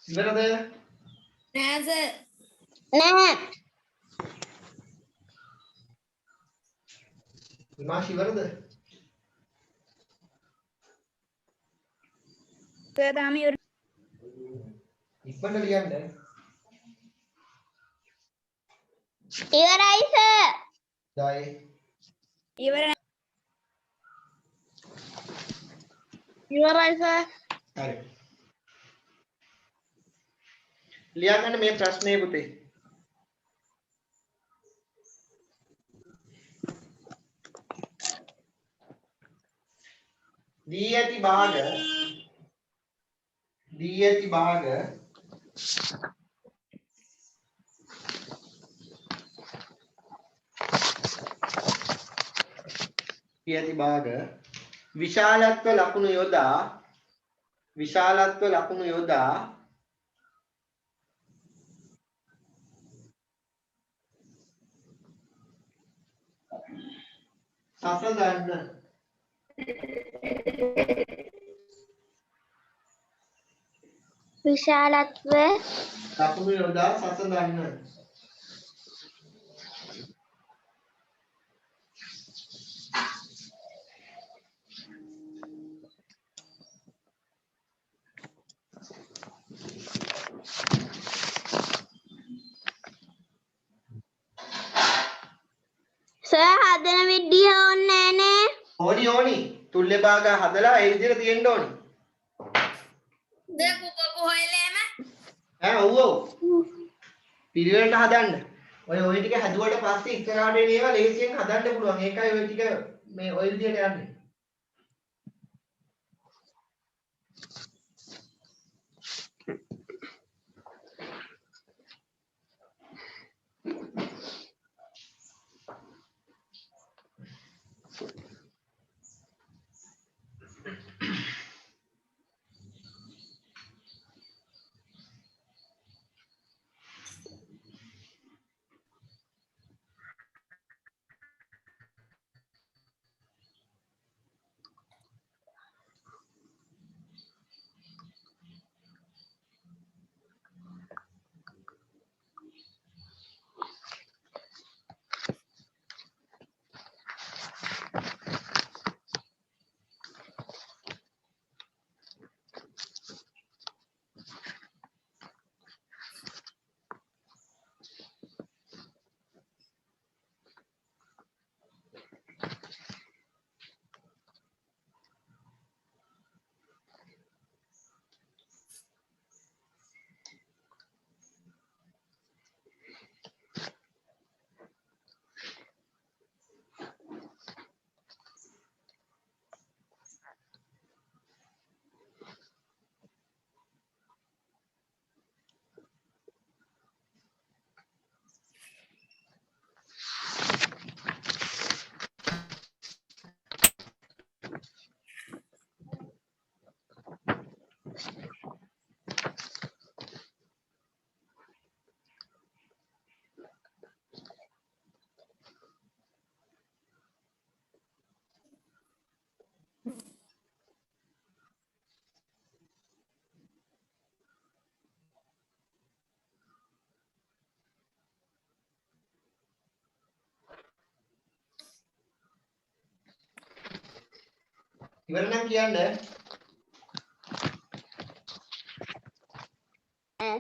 ඉවරද? නෑ සර්. නෑ. විමාශ ඉවරද? සර් තාම ඉවර. ඉක්මනට ලියන්න. ඉවරයි සර්. ජය. ඉවර නෑ. ඉවරයි සර්. හරි. ලියා ගන්න මේ ප්‍රශ්නේ පුතේ. දී ඇති භාග දී ඇති භාග විශාලත්ව ලකුණු යොදා සසඳන්න. විශාලත්ව ලකුණු යොදා සසඳන්න. සර් හදන විදිහ ඕනේ නෑනේ. ඕනි තුල්ලේ භාග හදලා ඒ විදිහට තියෙන්න ඕනි. දෙක කොහෙලෙම ඔව් පිළිවෙලට හදන්න. ඔය ටික හදුවට පස්සේ ඉස්සරහට එන ඒවා ලේසියෙන් හදන්න පුළුවන්. ඒකයි ඔය ටික මේ ඔය විදිහට යන්නේ. ඉවර නම් කියන්න.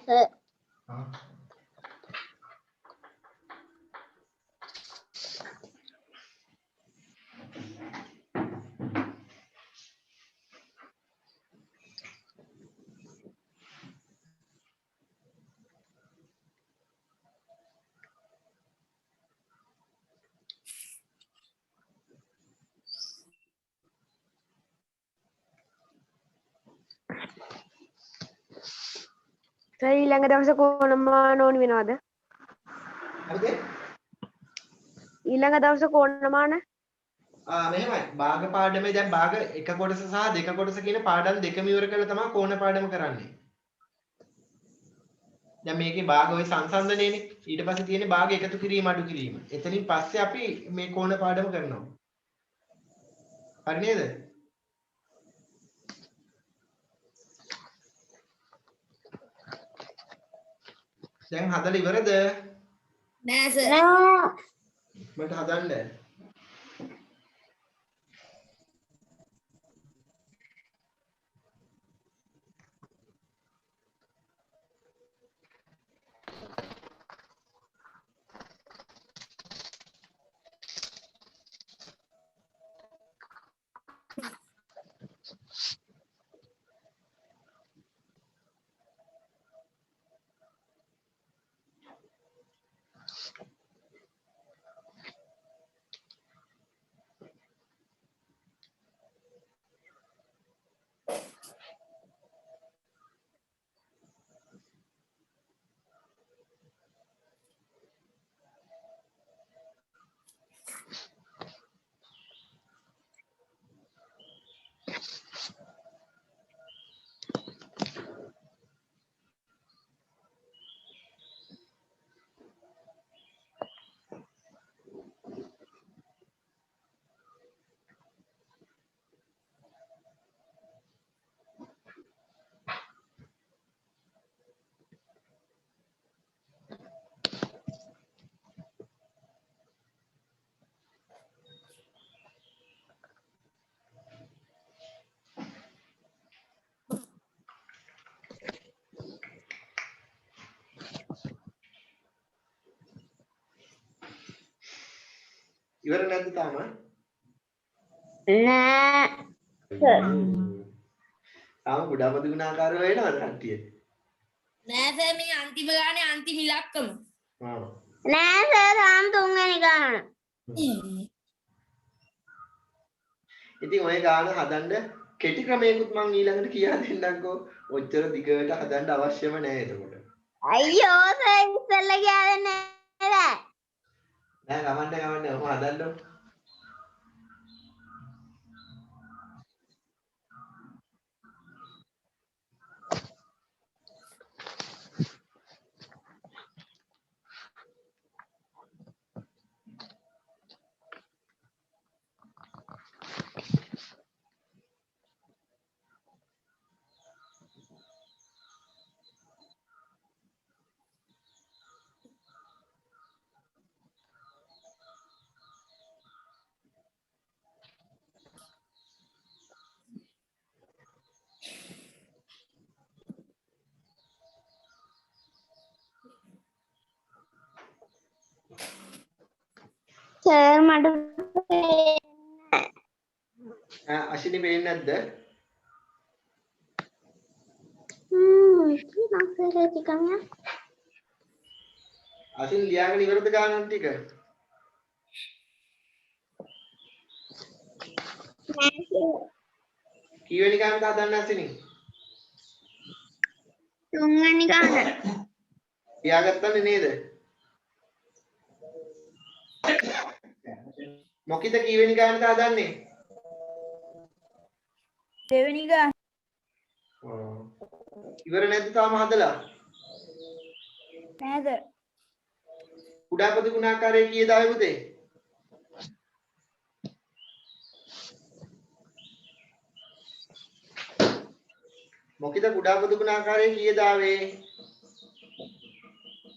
සර්. ඊළඟ දවසේ කොනමාන ඕනි වෙනවද? හරිද? ඊළඟ දවසේ කොනමාන මෙහෙමයි. භාග පාඩමේ දැන් භාග එක කොටස සහ දෙක කොටස කියන පාඩම් දෙකම ඉවර කරලා තමයි කෝණ පාඩම කරන්නේ. දැන් මේකේ භාග ඔය සංසන්දනයේනේ. ඊට පස්සේ තියෙන්නේ භාග එකතු කිරීම අඩු කිරීම. එතනින් පස්සේ අපි මේ කෝණ පාඩම කරනවා. හරි නේද? දැන් හදලා ඉවරද? නෑ සර්. මට හදන්න. ඉවර නැද්ද තාම? නෑ. තාම ගොඩාපති ගුණාකාරව වෙනවද කට්ටිය? නෑ සර් මේ අන්තිම ගානේ අන්තිම ඉලක්කම. නෑ සර් තාම තුන්වෙනි ගාන. ඉතින් ඔය ගාන හදන්න කෙටි ක්‍රමයකුත් මම ඊළඟට කියා දෙන්නම්කෝ. ඔච්චර දිගට හදන්න අවශ්‍යම නෑ එතකොට. අයියෝ සර් ඉස්සෙල්ලා කියන්නේ නෑ. නෑ ගමන්න ඔහොම හදන්න. සර් මට අශිනි පේන්නේ නැද්ද? නක්සලේ ටිකම අශිනි ලියාගෙන ඉවරද ගානන් ටික? කීවෙනි ගානද හදන්න අශිනි? තුන්වෙනි ගාන. ලියාගත්තනේ නේද? මොකිද කීවෙනි ගානද හදන්නේ? දෙවෙනි ගාන. ඔව්. ඉවර නැද්ද තාම හදලා? නේද? කුඩා පොදු ගුණාකාරයේ කීයද ආවේ පුතේ? මොකද කුඩා පොදු ගුණාකාරයේ කීයද ආවේ?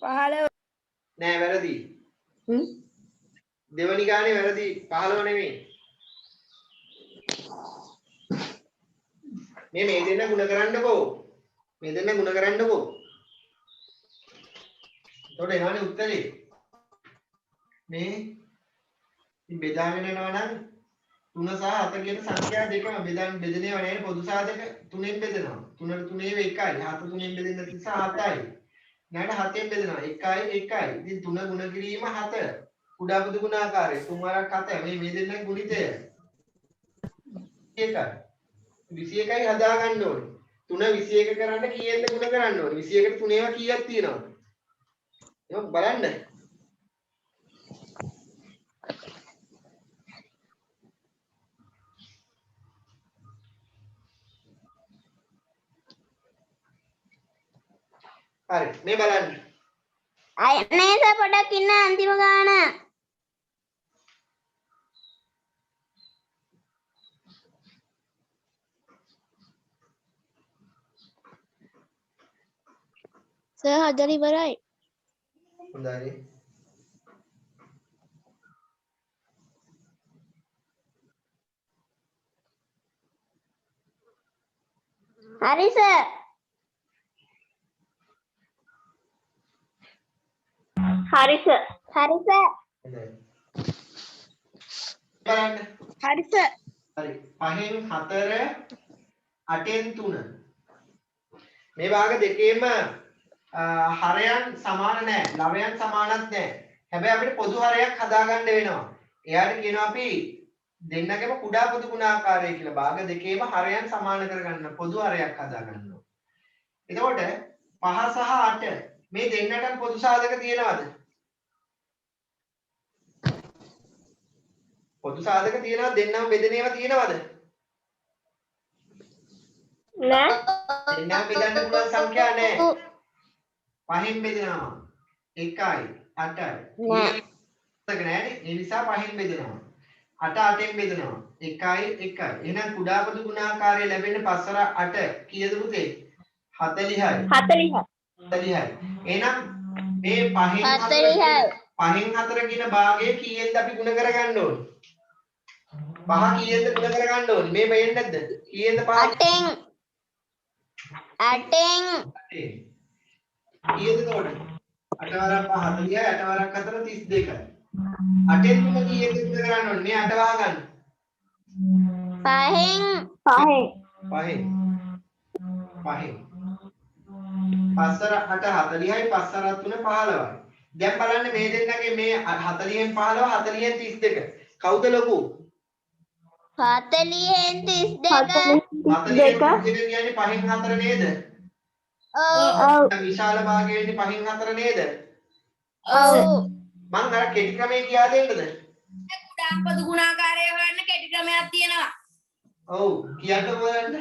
15. නෑ වැරදි. දෙවනි ගානේ වැරදි 15 නෙමෙයි. මේ දෙන්න ಗುಣ කරන්නකෝ. මේ දෙන්න ಗುಣ කරන්නකෝ. එතකොට එනවනේ උත්තරේ. මේ ඉතින් බෙදාගෙන යනවා නම් 3 සහ 7 කියන සංඛ්‍යා දෙකම බෙදෙනව නෑනේ පොදු සාධක 3ෙන් බෙදෙනවා. 3 3 1යි 7 3ෙන් බෙදෙන්න නිසා 7යි. ඊළඟට 7ෙන් බෙදෙනවා 1යි 1යි. ඉතින් 3 ගුණ කිරීම 7. කුඩා පොදු ගුණාකාරය 3 වරක් 7. මේ දෙන්න ගුණිතය 1යි. 21යි හදා ගන්න ඕනේ. 3 21 කරන්න කීයෙන්ද ගුණ කරන්න ඕනේ? 21ට 3 ඒවා කීයක් තියෙනවද? ඒක බලන්න. හරි මේ බලන්න. අය නේද පොඩක් ඉන්න අන්තිම ගාන. සර් හදලා ඉවරයි. හොඳයි. හරි සර්. හරි සර්. හරි සර්. හොඳයි. බලන්න. හරි සර්. හරි 5න් 4 8න් 3 මේ භාග දෙකේම හරයන් සමාන නැහැ ලවයන් සමානත් නැහැ හැබැයි අපිට පොදු හරයක් හදාගන්න වෙනවා එයාට කියනවා අපි දෙන්නගේම කුඩා පොදු ගුණාකාරය කියලා භාග දෙකේම හරයන් සමාන කරගන්න පොදු හරයක් හදාගන්නවා එතකොට 5 සහ 8 මේ දෙන්නටම පොදු සාධක තියෙනවද පොදු සාධක තියෙනවා දෙන්නම බෙදෙන ඒවා තියෙනවද නෑ. දෙන්නම බෙදන්න පුළුවන් සංඛ්‍යා නැහැ 5න් බෙදෙනවා 1යි 8යි සාධක නැහැනේ ඒ නිසා 5න් බෙදෙනවා 8 8න් බෙදෙනවා 1යි 1යි එහෙනම් කුඩා පොදු ගුණාකාරය ලැබෙන්නේ 5 8 කීයද පුතේ 40යි 40යි එහෙනම් මේ 5න් 4 කියන භාගයේ කීයෙන්ද අපි ගුණ කරගන්න ඕනේ 5 කීයෙන්ද ගුණ කරගන්න ඕනේ මේ වෙන්නේ නැද්ද කීයෙන්ද 5 8න් කීයද එතකොට 8 වරක් 5 40යි 8 වරක් 4 32යි 8න් 3 කීයෙන්ද ගුණ කරන්න ඕනේ මේ 8 වහගන්න 5න් 5න් 5 8 40යි 5 3 15යි දැන් බලන්න මේ දෙන්නගේ මේ 40න් 15 40න් 32 කවුද ලොකු 40න් 32 40න් 32 කියන්නේ 5න් 4 නේද ඔව් විශාල භාගය වෙන්නේ 5න් 4 නේද ඔව් මං අර කෙටි ක්‍රමයේ කියා දෙන්නද කුඩා පොදු ගුණාකාරය හොයන්න කෙටි ක්‍රමයක් තියෙනවා. ඔව් කියන්න බලන්න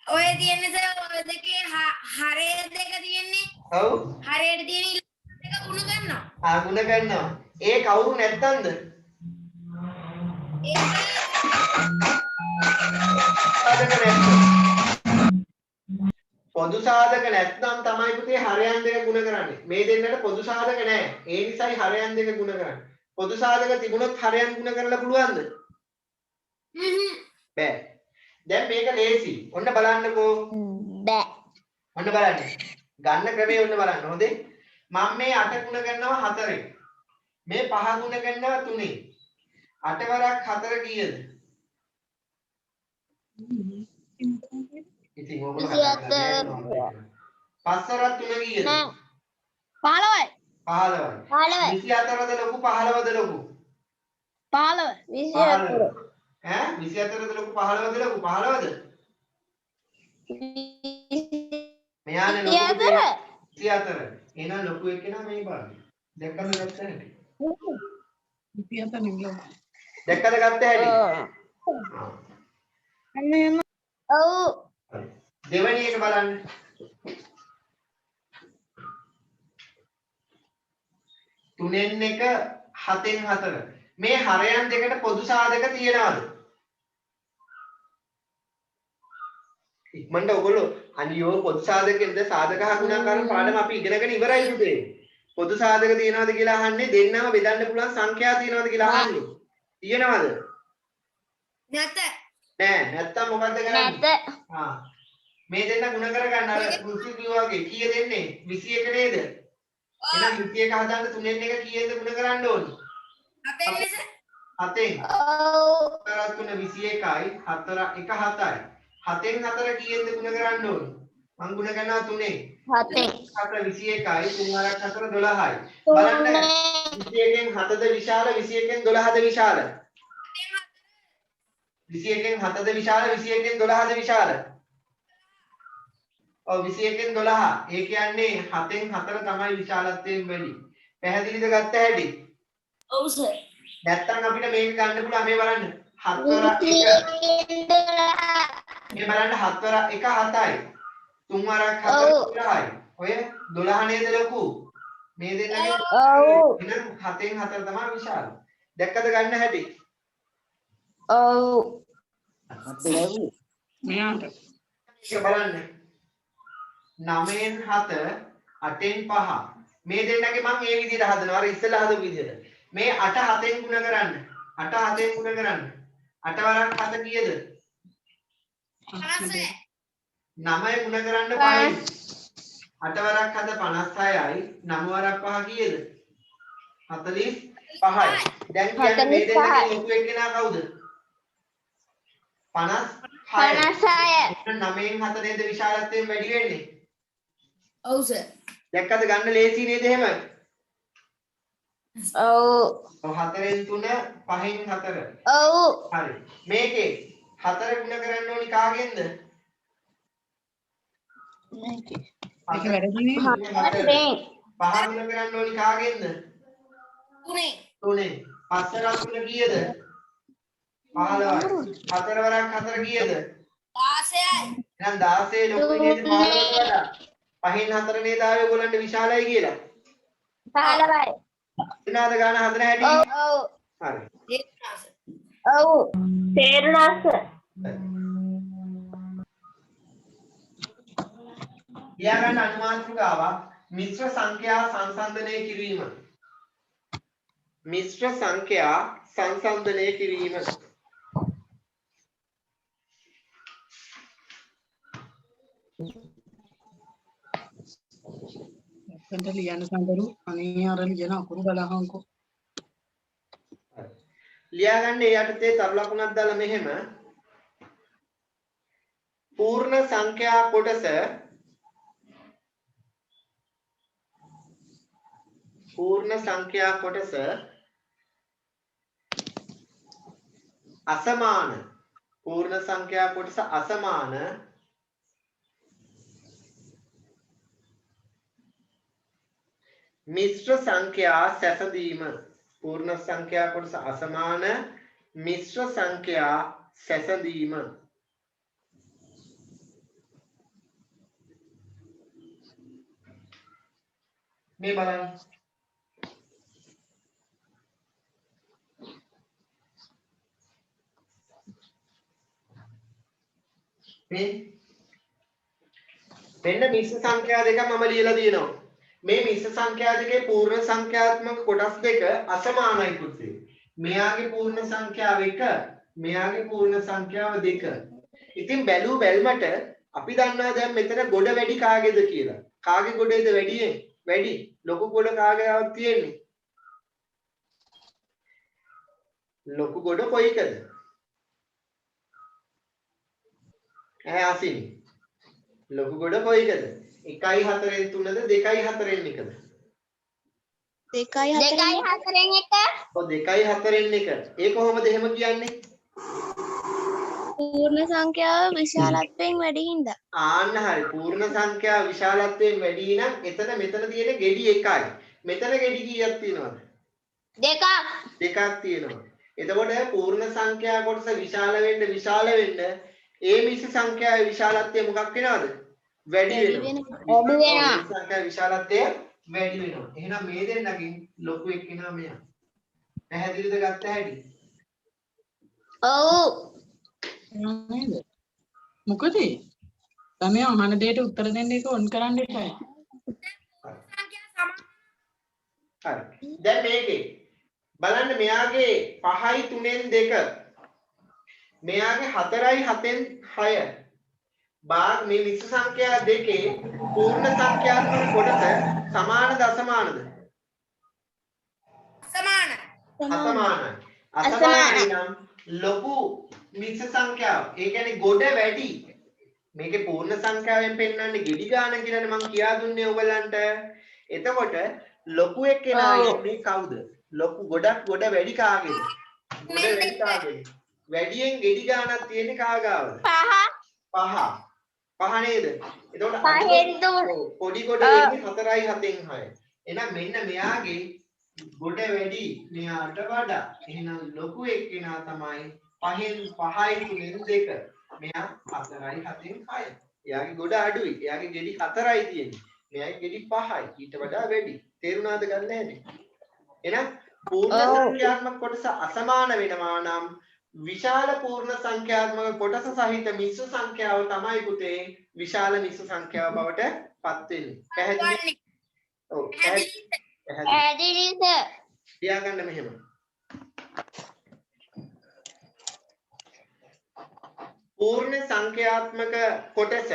ඔය තියෙන්නේ සර් ඔය දෙකේ හරය දෙක තියෙන්නේ. ඔව් හරයට තියෙන ඉලක්ක දෙක ගුණ කරනවා. ගුණ කරනවා ඒ කවුරු නැත්තන්ද සාධක නැත්නම් පොදු සාධක නැත්නම් තමයි පුතේ හරයන් දෙක ගුණ කරන්නේ මේ දෙන්නට පොදු සාධක නැහැ ඒ නිසායි හරයන් දෙක ගුණ කරන්නේ පොදු සාධක තිබුණොත් හරයන් ගුණ කරලා පුළුවන්ද බෑ දැන් මේක ලේසි ඔන්න බලන්නකෝ බෑ ඔන්න බලන්න ගන්න ක්‍රමය ඔන්න බලන්න හොඳේ මම මේ 8 ගුණ කරනවා 4ෙන් මේ 5 ගුණ කරනවා 3ෙන් 8 වරක් 4 කීයද ඉතින් ඕගොල්ලෝ හදලා 5 වරක් 3 කීයද 15යි 15යි 24ද ලොකු 15ද ලොකු 15 ඈ 24ද ලොකු 15ද ලොකු 15ද මෙයානේ ලොකු 24 එහෙනම් ලොකු එක්කෙනා මේ බලන්න දැක්කද ගත්ත හැටි දැක්කද ගත්ත හැටි ඔව් දෙවෙනි එක බලන්න. තුනෙන් එක හතෙන් හතර. මේ හරයන් දෙකට පොදු සාධක තියනවාද? ඉක්මනට ඔයගොල්ලෝ අනියෝ පොදු සාධකෙන්ද සාධක හා ගුණාකාර පාඩම අපි ඉගෙනගෙන ඉවරයි පුතේ. පොදු සාධක තියනවාද කියලා අහන්නේ දෙන්නම බෙදන්න පුළුවන් සංඛ්‍යා තියනවාද කියලා අහන්නේ. තියනවාද? නැත. නෑ නැත්තම් මොකද්ද කරන්නේ? නැත. මේ දෙන්න ගුණ කරගන්න අර කුසු කිව්වා වගේ කීය දෙන්නේ 21 නේද? එහෙනම් 21 හදන්න තුනෙන් එක කීයද ගුණ කරන්න ඕනේ? 7 ලෙස. 7ෙන්. ඔව්. 4 3 21යි 4 1 7යි. 7ෙන් 4 කීයද ගුණ කරන්න ඕනේ? මං ගුණ කරනවා 3ෙන්. 7ෙන්. 4 21යි 3 4 12යි. බලන්න 21ෙන් 7ද විශාල 21ෙන් 12ද විශාල? 21ෙන් 7ද විශාල 21ෙන් 12ද විශාල? ඔව් 21ෙන් 12. ඒ කියන්නේ 7ෙන් 4 තමයි විශාලත්වයෙන් වැඩි. පැහැදිලිද ගත්ත හැටි? ඔව් සර්. නැත්තම් අපිට මේක ගන්න පුළුවන් මේ බලන්න. 7 වර 1 මේ බලන්න 7 වර 1 7යි. 3 වරක් 4 12යි. ඔය 12 නේද ලොකු? මේ දෙන්නගේ ඔව්. එහෙනම් 7ෙන් 4 තමයි විශාල. දැක්කද ගන්න හැටි? ඔව්. ඒක බලන්න. 9න් 7 8න් 5 මේ දෙන්නගේ මම මේ විදිහට හදනවා අර ඉස්සෙල්ලා හදපු විදිහට මේ 8 7ෙන් ගුණ කරන්න 8 7ෙන් ගුණ කරන්න 8 වරක් 7 කීයද 56. 9 ගුණ කරන්න 5යි 8 වරක් 7 56යි 9 වරක් 5 කීයද 45යි දැන් කියන්නේ මේ දෙන්නගේ ලොකු එක්කෙනා කවුද 56 9න් 7 නේද විශාලත්වයෙන් වැඩි වෙන්නේ ඔව් සර්. දැක්කද ගන්න ලේසි නේද එහෙම? ඔව්. ඔව් 4න් 3 5න් 4. ඔව්. හරි. මේකේ 4 ගුණ කරන්න ඕනි කාගෙන්ද? හතරෙන්. 5 ගුණ කරන්න ඕනි කාගෙන්ද? 3. 3ෙන්. 5 වරක් 3 කීයද? 15යි. 4 වරක් 4 කීයද? 16යි. එහෙනම් 16 ලොකුයි නේද 15ට වඩා? 5න් 4 නේද ආවේ ඔයගොල්ලන්ට විශාලයි කියලා? 15යි. එනාද ගාන හදන හැටි? ඔව්. හරි. තේරුණා සර්. ඔව්. තේරුණා සර්. ලියාගන්න අනුමාත්‍රිකාව මිශ්‍ර සංඛ්‍යා සංසන්දනය කිරීම. මිශ්‍ර සංඛ්‍යා සංසන්දනය කිරීම. ලියන්න සඳරු අනේ අර ලියන අකුරු බලහන්කෝ. ලියාගන්න ඒ යටතේ තරු ලකුණක් දාලා මෙහෙම පූර්ණ සංඛ්‍යා කොටස අසමාන පූර්ණ සංඛ්‍යා කොටස අසමාන මිශ්‍ර සංඛ්‍යා සැසඳීම පූර්ණ සංඛ්‍යා කොටස අසමාන මිශ්‍ර සංඛ්‍යා සැසඳීම මේ බලන්න මෙන්න මිශ්‍ර සංඛ්‍යා දෙක මම ලියලා තියෙනවා මේ මිශ්‍ර සංඛ්‍යා දෙකේ පූර්ණ සංඛ්‍යාත්මක කොටස් දෙක අසමානයි පුතේ. මෙයාගේ පූර්ණ සංඛ්‍යාව 1 මෙයාගේ පූර්ණ සංඛ්‍යාව 2. ඉතින් බැලු බැල්මට අපි දන්නවා දැන් මෙතන ගොඩ වැඩි කාගේද කියලා. කාගේ ගොඩේද වැඩි? ලොකු ගොඩ කාගේවත් තියෙන්නේ? ලොකු ගොඩ කොයිකද? ආසිනි. ලොකු ගොඩ කොයිකද? 1යි 4න් 3ද 2යි 4න් 1ද? 2යි 4න් 1. ඔව් 2යි 4න් 1. ඒ කොහොමද එහෙම කියන්නේ? පූර්ණ සංඛ්‍යාව විශාලත්වයෙන් වැඩි හින්දා. ආන්න හරි. පූර්ණ සංඛ්‍යාව විශාලත්වයෙන් වැඩි නම් එතන මෙතන තියෙන ගෙඩි 1යි. මෙතන ගෙඩි කීයක් තියෙනවද? 2ක්. 2ක් තියෙනවා. එතකොට පූර්ණ සංඛ්‍යා කොටස විශාල වෙන්න ඒ මිශ්‍ර සංඛ්‍යාවේ විශාලත්වය මොකක් වෙනවද? වැඩි වෙනවා. මිශ්‍ර සංඛ්‍යාවේ විශාලත්වය වැඩි වෙනවා. එහෙනම් මේ දෙන්නගෙන් ලොකු එක්කෙනා මෙයා. පැහැදිලිද ගත්ත හැටි? ඔව්. නේද? මොකද? තමයි අහන දෙයට උත්තර දෙන්න එක ඔන් කරන්න එපා. සංඛ්‍යා සමාන හරි. දැන් මේකේ බලන්න මෙයාගේ 5යි 3න් 2 මෙයාගේ 4යි 7න් 6 භාග මේ මිශ්‍ර සංඛ්‍යා දෙකේ පූර්ණ සංඛ්‍යාත්මක කොටස සමානද අසමානද? සමාන අසමානයි. අසමානයි නම් ලොකු මිශ්‍ර සංඛ්‍යාව. ඒ කියන්නේ ගොඩ වැඩි. මේකේ පූර්ණ සංඛ්‍යාවෙන් පෙන්වන්නේ ගෙඩි ගාන කියලානේ මම කියා දුන්නේ ඔයගලන්ට. එතකොට ලොකු එක්කෙනා ඉන්නේ කවුද? ලොකු ගොඩක් ගොඩ වැඩි කාගේද? ගොඩ වැඩි කාගේද? වැඩියෙන් ගෙඩි ගානක් තියෙන්නේ කාගාවද? 5 නේද? එතකොට පොඩි ගොඩ වෙන්නේ 4යි 7න් 6. එහෙනම් මෙන්න මෙයාගේ ගොඩ වැඩි මෙයාට වඩා. එහෙනම් ලොකු එක්කෙනා තමයි 5යි 3න් 2. මෙයා 4යි 7න් 6. එයාගේ ගොඩ අඩුයි. එයාගේ ගෙඩි 4යි තියෙන්නේ. මෙයාගේ ගෙඩි 5යි. ඊට වඩා වැඩි. තේරුණාද ගන්න හැටි? එහෙනම් පූර්ණ සංඛ්‍යාත්මක කොටස අසමාන වෙනවා නම් විශාල පූර්ණ සංඛ්‍යාත්මක කොටස සහිත මිශ්‍ර සංඛ්‍යාව තමයි පුතේ විශාල මිශ්‍ර සංඛ්‍යාව බවට පත් වෙන්නේ. පැහැදිලි? ඔව්. පැහැදිලි සර්. තියාගන්න මෙහෙම. පූර්ණ සංඛ්‍යාත්මක කොටස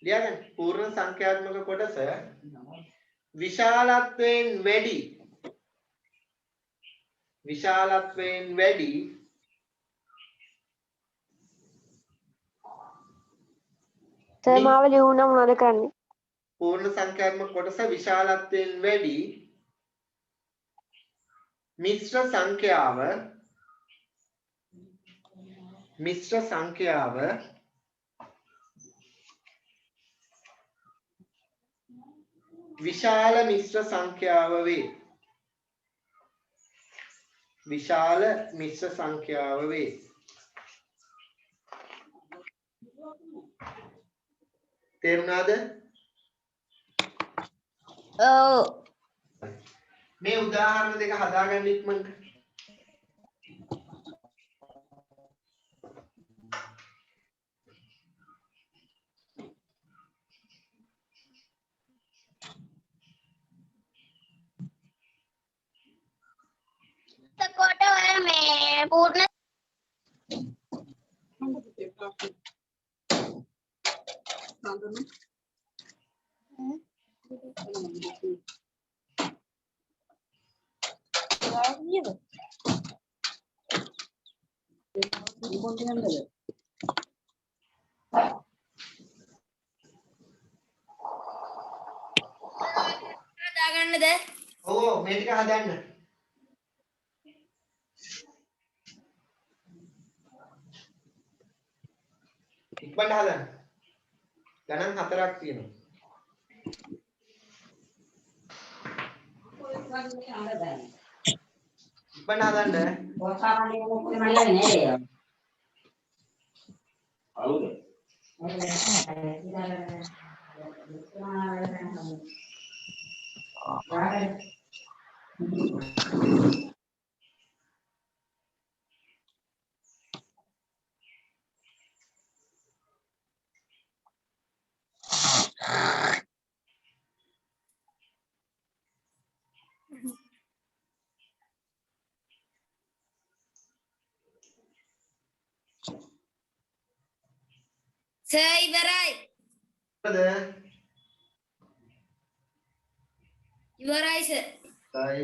ලියගන්න. පූර්ණ සංඛ්‍යාත්මක කොටස විශාලත්වයෙන් වැඩි සර් මාව ලියුණා මොනවද කරන්නේ? පූර්ණ සංඛ්‍යාත්මක කොටස විශාලත්වයෙන් වැඩි මිශ්‍ර සංඛ්‍යාව විශාල මිශ්‍ර සංඛ්‍යාව වේ. තේරුණාද? ඔව්. මේ උදාහරණ දෙක හදාගන්න ඉක්මනට. එතකොට ඔය මේ පූර්ණ හදාගන්නද? ඔව් මේ ටික හදන්න. ඉක්මනට හදන්න. ගණන් 4ක් තියෙනවා. ඉක්මනට හදන්න. සර් ඉවරයි. ඉවරයි සර්. සයි.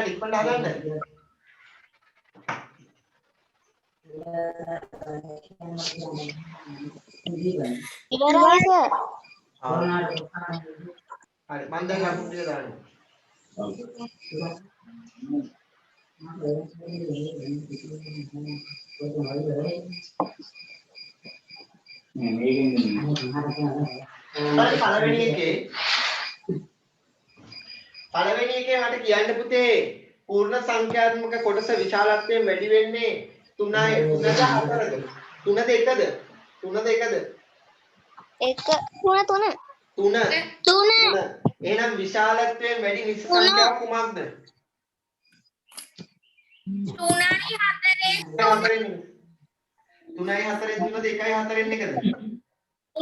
ඉක්මනට හදන්න. ඉවරයි සර්. හරි මම දැන් ලකුණු ටික දාන්න. පළවෙනි එකේ මට කියන්න පුතේ පූර්ණ සංඛ්‍යාත්මක කොටස විශාලත්වයෙන් වැඩි වෙන්නේ 3යි 3ද 4ද 3ද 1ද 3ද 1ද 3 එහෙනම් විශාලත්වයෙන් වැඩි මිශ්‍ර සංඛ්‍යාව කුමක්ද? 3යි 4යි 3යි 4න් 3ද 1යි 4න් 1ද 3යි 4යි 3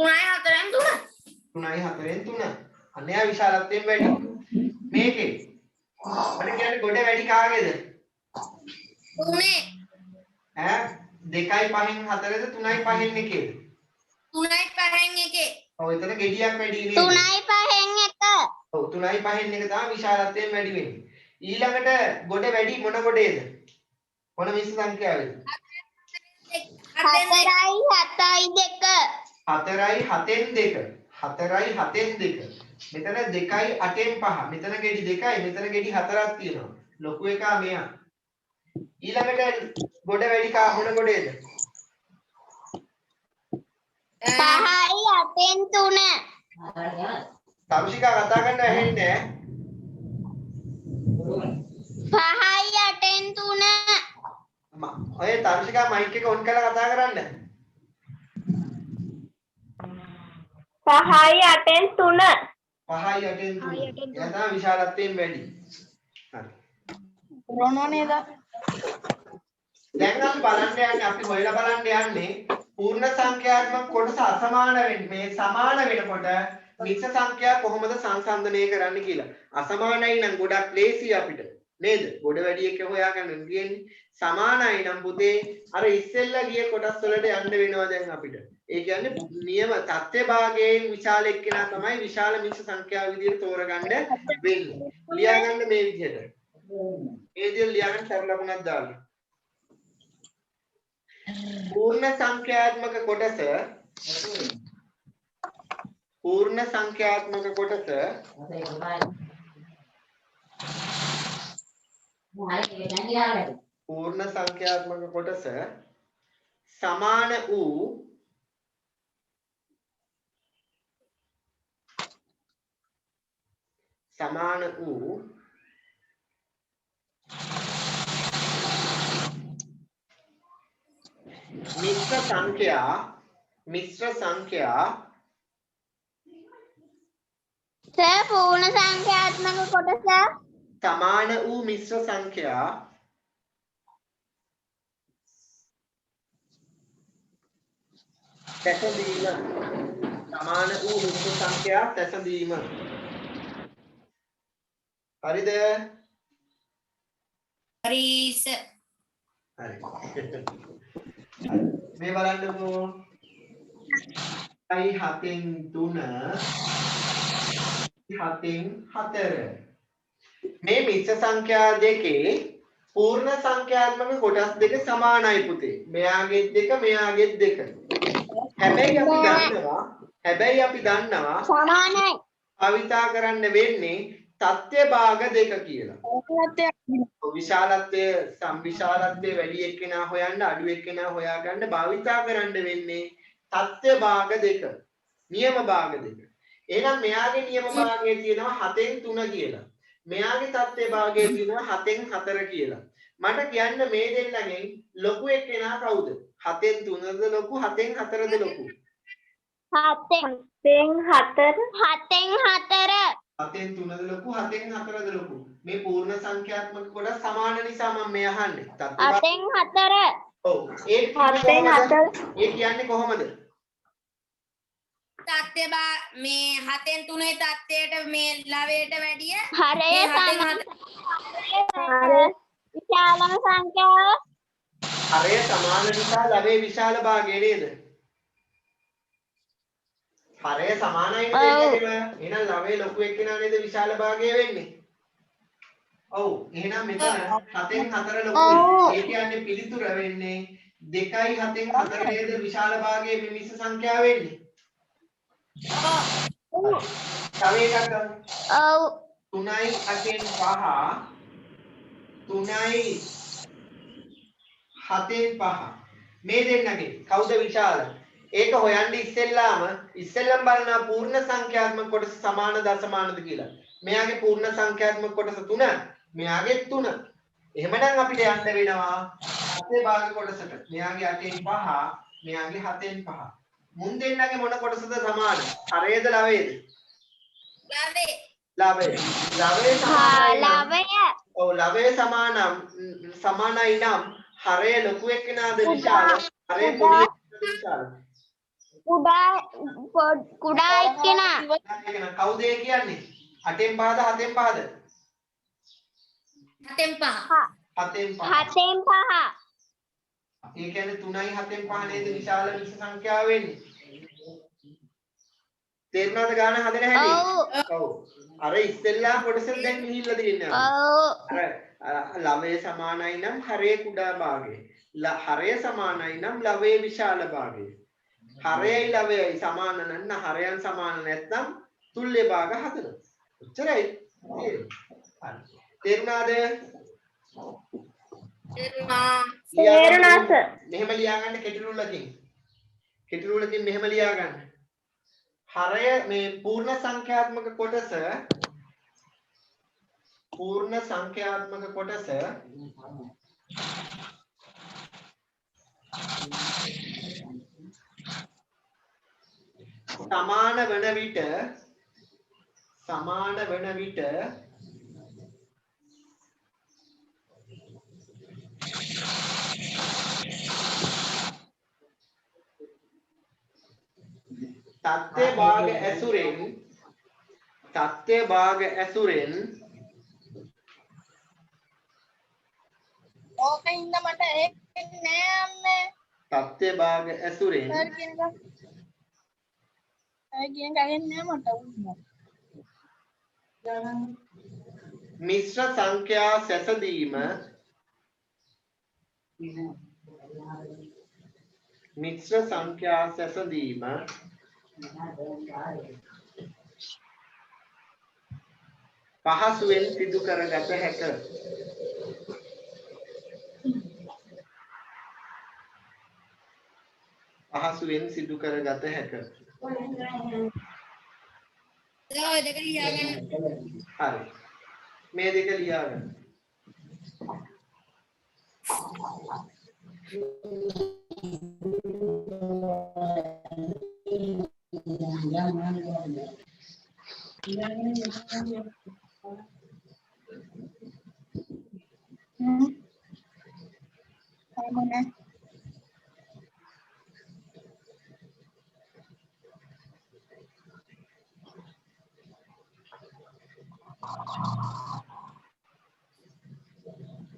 3යි 4න් 3 අනයා විශාලත්වයෙන් වැඩි මේකේ මට කියන්නේ ගොඩ වැඩි කාගේද 3 ඈ 2යි 5න් 4ද 3යි 5න් 1ද 3යි 5න් 1 ඔව් එතන ගෙඩියක් වැඩි නේද 3යි 5න් 1 ඔව් 3යි 5න් 1 තමයි විශාලත්වයෙන් වැඩි වෙන්නේ ඊළඟට ගොඩ වැඩි මොන ගොඩේද මොන මිශ්‍ර සංඛ්‍යාවේද 4යි 7යි 2 4යි 7න් 2 මෙතන 2යි 8න් 5 මෙතන ගෙඩි 2යි මෙතන ගෙඩි 4ක් තියෙනවා ලොකු එකා මෙයා ඊළඟට ගොඩ වැඩි කා මොන ගොඩේද 5යි 8න් 3 තරුෂිකා කතා කරන්න ඇහෙන්නේ 5යි 8න් 3 ඔය තරුෂිකා මයික් එක ඔන් කරලා කතා කරන්න 5යි 8න් 3 5යි 8න් 3 එයා තමයි විශාලත්වයෙන් වැඩි හරි රොනෝ නේද දැන් අපි බලන්න යන්නේ අපි හොයලා බලන්න යන්නේ පූර්ණ සංඛ්‍යාත්මක කොටස අසමාන වෙන්නේ මේ සමාන වෙනකොට මිශ්‍ර සංඛ්‍යා කොහොමද සංසන්දනය කරන්න කියලා. අසමානයි නම් ගොඩක් ලේසි අපිට නේද? ගොඩ වැඩි එක හොයාගන්න තියෙන්නේ. සමානයි නම් පුතේ අර ඉස්සෙල්ලා ගිය කොටස් වලට යන්න වෙනවා දැන් අපිට. ඒ කියන්නේ නියම තත්ත්ව භාගයෙන් විශාල එක්කෙනා තමයි විශාල මිශ්‍ර සංඛ්‍යාව විදිහට තෝරගන්න වෙන්නේ. ලියාගන්න මේ විදිහට. මේ විදිහට ලියාගන්න සරල ලකුණක් දාන්න. पूर्ण संख्यात्मक कोटस पूर्ण संख्यात्मक कोटस पूर्ण संख्यात्मक कोटस समान मिश्र संख्या සර් පූර්ණ සංඛ්‍යාත්මක කොටස समान मिश्र संख्या සැසඳීම සමාන වූ මිශ්‍ර සංඛ්‍යා සැසඳීම හරිද හරිස හරි මේ බලන්නකෝ 7න් 3 7න් 4 මේ මිශ්‍ර සංඛ්‍යා දෙකේ පූර්ණ සංඛ්‍යාත්මක කොටස් දෙක සමානයි පුතේ මෙයාගෙත් දෙක මෙයාගෙත් දෙක හැබැයි අපි දන්නවා සමානයි භාවිතා කරන්න වෙන්නේ තත්ත්ව භාග දෙක කියලා. විශාලත්වය සම්විශාලත්වය වැඩි එක්කෙනා හොයන්න අඩු එක්කෙනා හොයාගන්න භාවිතා කරන්න වෙන්නේ තත්ත්ව භාග දෙක. නියම භාග දෙක. එහෙනම් මෙයාගේ නියම භාගය තියෙනවා 7න් 3 කියලා. මෙයාගේ තත්ත්ව භාගය තියෙනවා 7න් 4 කියලා. මට කියන්න මේ දෙන්නගෙන් ලොකු එක්කෙනා කවුද? 7න් 3ද ලොකු 7න් 4ද ලොකු? 7න් 3ද ලොකු 7න් 4ද ලොකු? මේ පූර්ණ සංඛ්‍යාත්මක කොටස් සමාන නිසා මම මේ අහන්නේ. 8න් 4 ඔව්. ඒ කියන්නේ කොහොමද? තත්ත්ව මේ 7න් 3 තත්ත්වයට මේ ලවයට වැඩිය හරය මේ 7න් විශාලම සංඛ්‍යාව හරය සමාන නිසා ලවේ විශාල භාගය නේද? හරය සමානයි නේද? එහෙනම් ලවේ ලොකු එක්කෙනා නේද විශාල භාගය වෙන්නේ? ඔව්. එහෙනම් මෙතන 7න් 4 ලොකුයි. ඒ කියන්නේ පිළිතුර වෙන්නේ 2යි 7න් 4 නේද විශාල භාගයේ මේ මිශ්‍ර සංඛ්‍යාව වෙන්නේ? තව එකක් ගමු. ඔව් 3යි 8න් 5 3යි 7න් 5 මේ දෙන්නගේ කවුද විශාල? ඒක හොයන්න ඉස්සෙල්ලම බලනවා පූර්ණ සංඛ්‍යාත්මක කොටස සමානද අසමානද කියලා. මෙයාගේ පූර්ණ සංඛ්‍යාත්මක කොටස 3, මෙයාගේ 3. එහෙමනම් අපිට යන්න වෙනවා 7 භාග කොටසට. මෙයාගේ 8න් 5, මෙයාගේ 7න් 5. මුන් දෙන්නගේ මොන කොටසද සමාන? හරයේද ලවයේද? ලවේ. ලවය. ලවය සමානයි. ලවය ඔව් ලවය සමානයි නම් හරය ලොකු එක්කෙනාද විශාල? හරය පොඩි එක්කෙනාද විශාල? කුඩා එක්කෙනා. එක්කෙනා කවුද ඒ කියන්නේ? 8න් 5ද 7න් 5ද? 7න් 5. 7න් 5. 7න් 5. ඒ කියන්නේ 3යි 7න් 5 නේද විශාල විශ සංඛ්‍යාව වෙන්නේ. තේරුණාද ගාන හදන හැටි? ඔව්. අර ඉස්සෙල්ලා කොටසෙන් දැන් ගිහිල්ලා තියෙනවා. අර ලවය සමානයි නම් හරය කුඩා භාගය. හරය සමානයි නම් ලවයේ විශාල භාගය. හරයයි ලවයයි සමාන නැත්නම් හරයන් සමාන නැත්නම් තුල්්‍ය භාග හදනවා. ඔච්චරයි. තේරුණාද? තේරුණා සර්. මෙහෙම ලියා ගන්න කෙටිරුලකින්. කෙටිරුලකින් මෙහෙම ලියා ගන්න. හරය මේ පූර්ණ සංඛ්‍යාත්මක කොටස සමාන වන විට තත්ත්ව භාග ඇසුරෙන් ඕකින්ද මට එන්නේ නෑ අම්මේ. තත්ත්ව භාග ඇසුරෙන් සර් කියන ගගෙන් නෑ මට. මිශ්‍ර සංඛ්‍යා සැසඳීම පහසුවෙන් සිදු කරගත හැක. ඔය දෙක ලියා ගන්න. හරි. මේ දෙක ලියා ගන්න.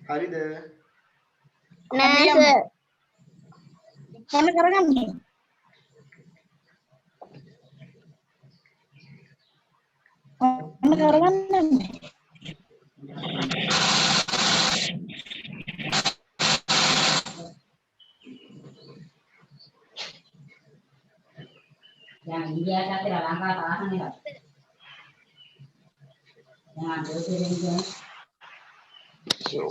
හරිද? නෑ සර්. මොන කරගන්නේ? මොන කරගන්නේ? yang India kan tidak langka kalah nih kan yang ada di India sir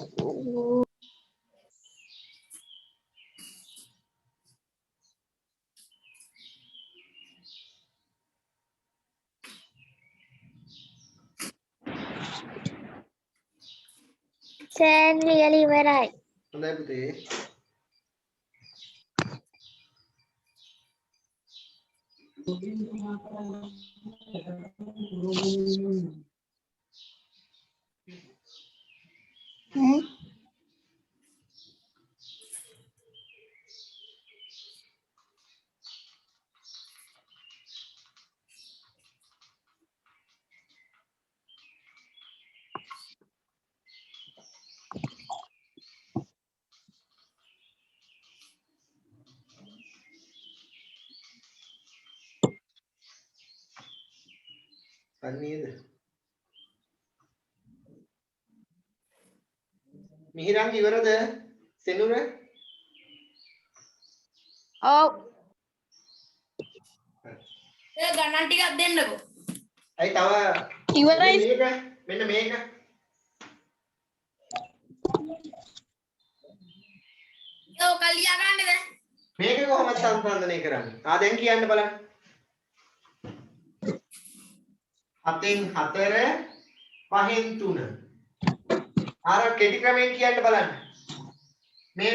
ලියලා ඉවරයි. හොඳයි පුතේ. නේද? මිහිරන් ඉවරද? සෙනුර? ඔව්. ඒ ගණන් ටිකක් දෙන්නකෝ. අයි තව ඉවරයි. මෙන්න මේක ඔව් කල්ලියා ගන්නද? මේක කොහොමද සංසන්දනය කරන්නේ? දැන් කියන්න බලන්න. 7න් 4 5න් 3. අර කෙටි ක්‍රමයෙන් කියන්න බලන්න. මේ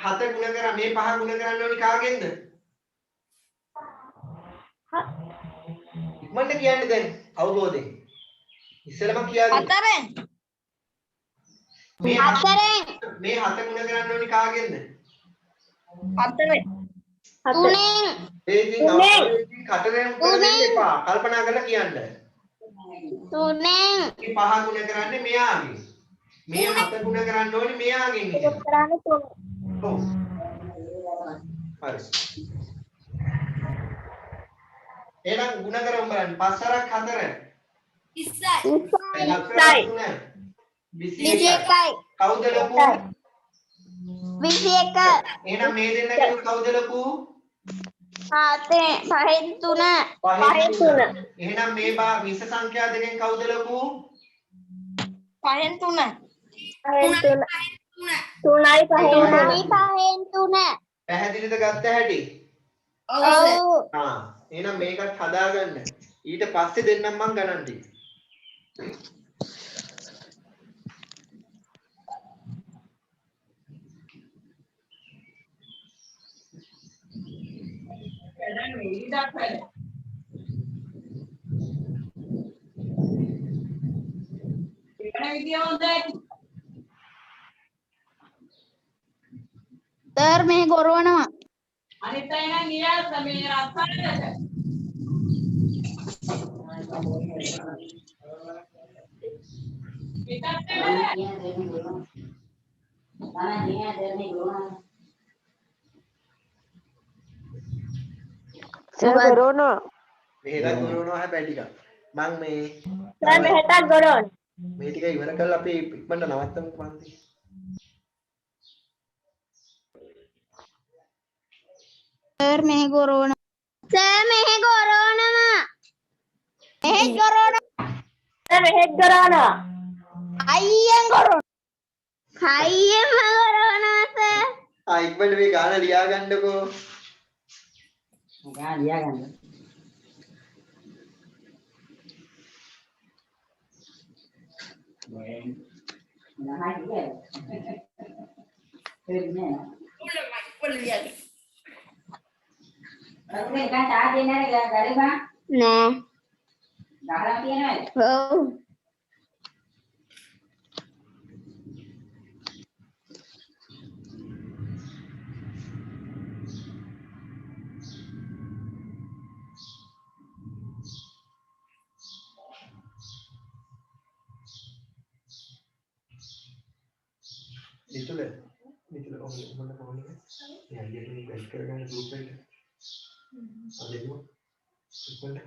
7 ගුණ කරා මේ 5 ගුණ කරන්න ඕනි කාගෙන්ද? ඉක්මනට කියන්න දැන් අවබෝධයෙන්. ඉස්සෙල්ලම කියාගන්න. 4ෙන් මේ 4ෙන් මේ 7 ගුණ කරන්න ඕනි කාගෙන්ද? 4ෙන් 3ෙන් ඒ ඉතින් අවබෝධයෙන් කතරෙන් උත්තර දෙන්න එපා. කල්පනා කරලා කියන්න. 3ෙන් මේ 5 ගුණ කරන්නේ මෙයාගෙන්. මේ 7 ගුණ කරන්න ඕනි මෙයාගෙන් ඉතින්. කරන්නේ 3. ඔව්. හරි. එහෙනම් ගුණ කරමු බලන්න. 5 4ක් 4. 20යි. 21. කවුද ලොකු? 21 එහෙනම් මේ දෙන්නගෙන් කවුද ලොකු? 5ෙන් 3 5න් 3. එහෙනම් මේ මිශ්‍ර සංඛ්‍යා දෙකෙන් කවුද ලොකු? 5ෙන් 3 3යි 3යි 5යි 5ෙන් 3 පැහැදිලිද ගත්ත හැටි? ඔව් එහෙනම් මේකත් හදාගන්න. ඊට පස්සේ දෙන්නම් මං ගණන් ටික. වැඩක් වෙයි ඩක් වැඩ. ඒකනේ විදිය හොඳයි. සර් මේ ගොරවනවා අනිත් අය නම් නිරාස මේ රස්සාවලට. පිටත් වෙලා. සර් කරනවා. මෙහෙට ගොරවනවා හැබැයි ටිකක්. මං මේ සර් මෙහෙටත් ගොඩෝන. මේ ටික ඉවර කරලා අපි ඉක්මනට නවත්තමු පන්ති. සර් මේ ගොරවනවා සර් මේ ගොරවනවා මෙහෙත් ගොරවනවා සර් මෙහෙත් ගොඩෝනවා. අයියෙන් ගොරවනවා අයියෙන්ම ගොරවනවා සර් ඉක්මනට මේ ගාන ලියා ගන්නකෝ. ගා ලියා ගන්න. නෑ නෑ එන්නේ. අරුනේ ගන්න ආදී නෑ ගලේ බා. නෑ ගහලා තියනවද? ඔව් නිතුල ඔහොම කොහොමද? මේ අයියට මේ බෙල් කරගන්න ගෲප් එකට. අදෙමු. ඉක්මනට.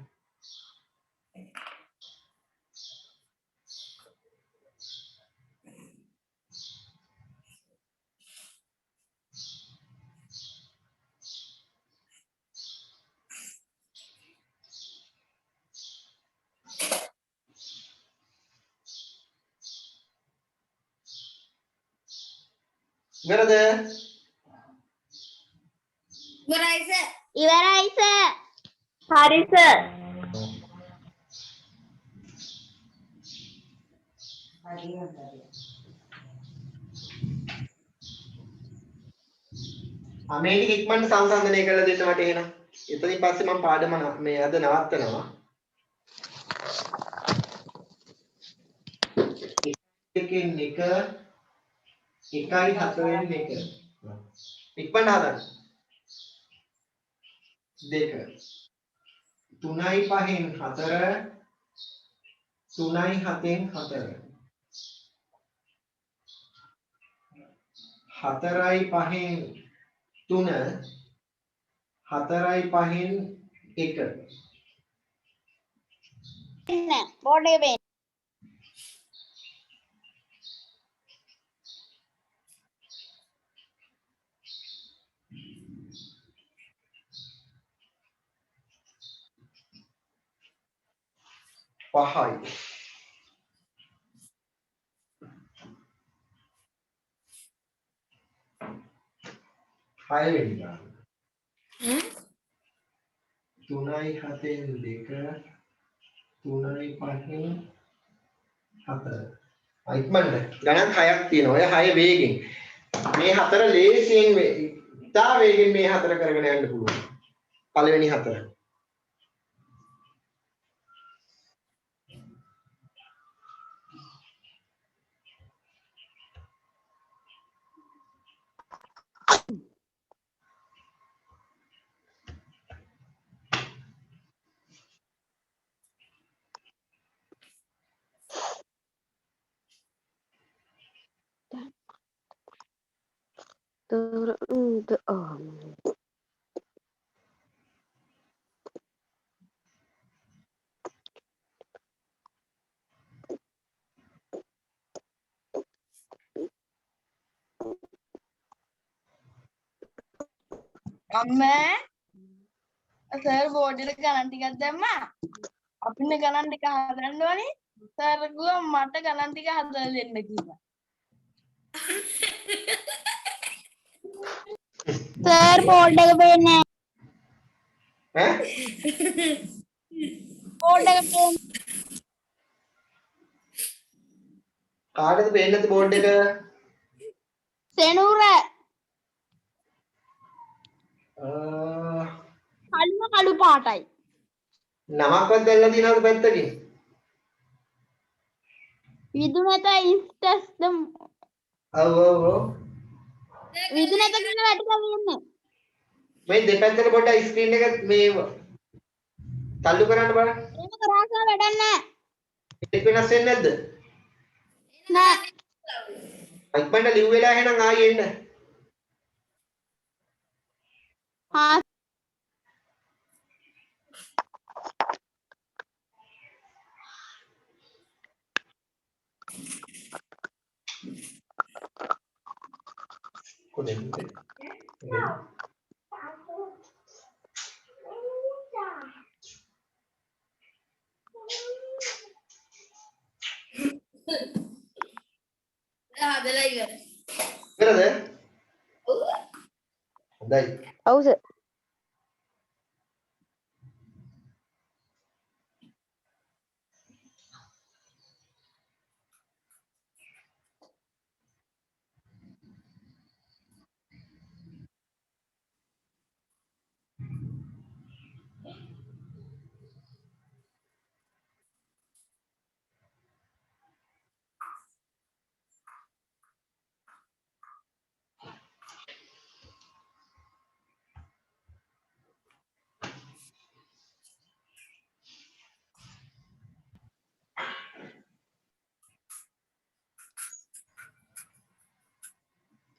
ඉවරද? ඉවරයි සර්. ඉවරයි සර් හරි සර්. මේ ටික ඉක්මනට සංසන්දනය කරලා දෙන්න මට එහෙනම්. එතනින් පස්සේ මම පාඩම මේ අද නවත්තනවා. එකෙන් එක 1යි 4ෙන් 1. ඉක්මනට හදන්න. 2 3යි 5ෙන් 4 3යි 7ෙන් 4 4යි 5ෙන් 3 4යි 5ෙන් 1 එන්න බෝඩේ වෙන්න පහයි 6 වෙනි ගාන. හ්ම්? 3යි 7න් 2 3යි 5න් 4. ඉක්මනට ගණන් 6ක් තියෙනවා. ඔය 6 වේගෙන්. මේ 4 ලේසියෙන් ඉතා වේගෙන් මේ 4 කරගෙන යන්න පුළුවන්. පළවෙනි 4. අම්මේ සර් බෝඩ් එකට ගණන් ටිකක් දැම්මා. අපිනේ ගණන් ටික හදන්න ඕනේ. සර් කිව්වා මට ගණන් ටික හදලා දෙන්න කියලා. සර් බෝඩ් එක පේන්නේ ඈ බෝඩ් එක පේන්නේ. කාටද පේන්නේ නැති බෝඩ් එක? සෙනුර අ කළු පාටයි. නමක්වත් දැල්ලා තියනවද පැත්තකින්? විදුනත ඉන්ස්ටස් ඔව් ඔව් ඔව්. විදුනත කියන වැටලා ඉන්නේ. මේ දෙපැත්තට පොඩ්ඩක් ස්ක්‍රීන් එක මේ තල්ලු කරන්න බලන්න. ඒක කරාසා වැඩක් නැහැ. ඒක වෙනස් වෙන්නේ නැද්ද? නෑ. ඉක්මනට ලිව් වෙලා එහෙනම් ආයෙ එන්න. හා කොහෙන්ද? හදලා ඉවරයි. ඉවරද? ඔව්. හොඳයි. ඔව් සර්.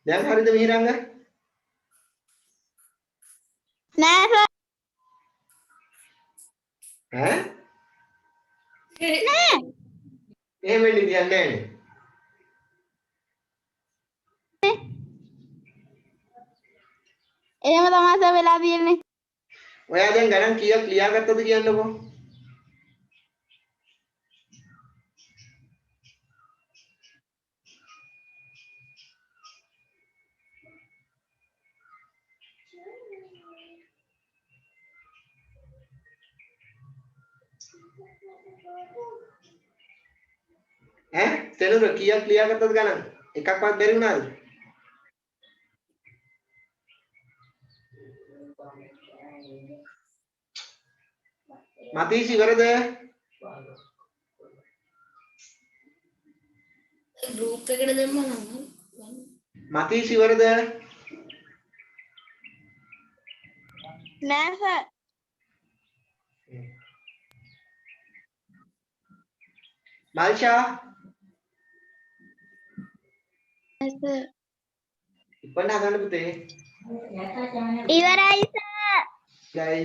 දැන් හරිද මිහිරංග? නෑ සර්. ඈ? නෑ. එහෙම වෙන්න දෙයක් නැහැ නේ. එහෙම තමයි සර් වෙලා තියෙන්නේ. ඔයා දැන් ගණන් කීයක් ලියාගත්තද කියන්නකෝ. ඈ සෙනුර කීයක් ලියාගත්තද ගණන්? එකක්වත් බැරි වුණාද? මතීෂ් ඉවරද? ගෲප් එකට දැම්මම මතීෂ් ඉවරද? නෑ සර්. මල්ෂා සර්. ඉපන්න හදන්න පුතේ. ඉවරයි සර්. ඉඳයි.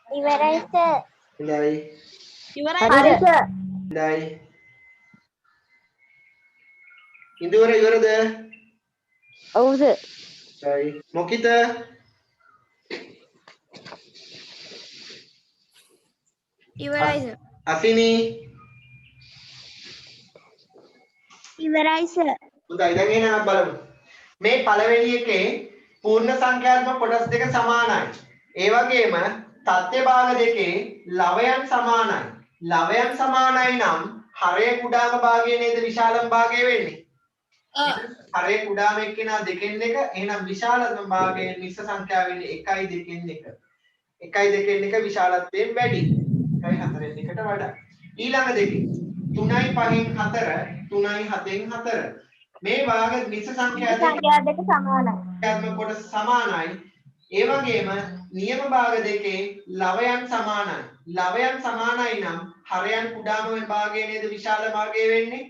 ඉවරයි සර්. ඉඳයි. ඉවරයි හරි සර්. ඉඳයි. ඉඳුවර ඉවරද? ඔව් සර්. ඉඳයි. මොකිත ඉවරයි සර්. අසිනි ඉවරයි සර්. හොඳයි දැන් එහෙනම් බලමු. මේ පළවෙනි එකේ පූර්ණ සංඛ්‍යාත්මක කොටස් දෙක සමානයි. ඒ වගේම තත්ත්ව භාග දෙකේ ලවයන් සමානයි. ලවයන් සමානයි නම් හරය කුඩාම භාගය නේද විශාලම භාගය වෙන්නේ. හරය කුඩාම එක්කෙනා දෙකෙන් එක එහෙනම් විශාලතම භාගය මිශ්‍ර සංඛ්‍යාව වෙන්නේ 1යි 2කින් 1. 1යි 2කින් 1 විශාලත්වයෙන් වැඩි. 1යි 4න් 1ට වඩා. ඊළඟ දෙකේ 3යි 5න් 4 3යි 7න් 4 මේ භාග මිශ්‍ර සංඛ්‍යා දෙක සමානයි. සංඛ්‍යාත්මක කොටස් සමානයි. ඒ වගේම නියම භාග දෙකේ ලවයන් සමානයි. ලවයන් සමානයි නම් හරයන් කුඩාම භාගය නේද විශාල භාගය වෙන්නේ.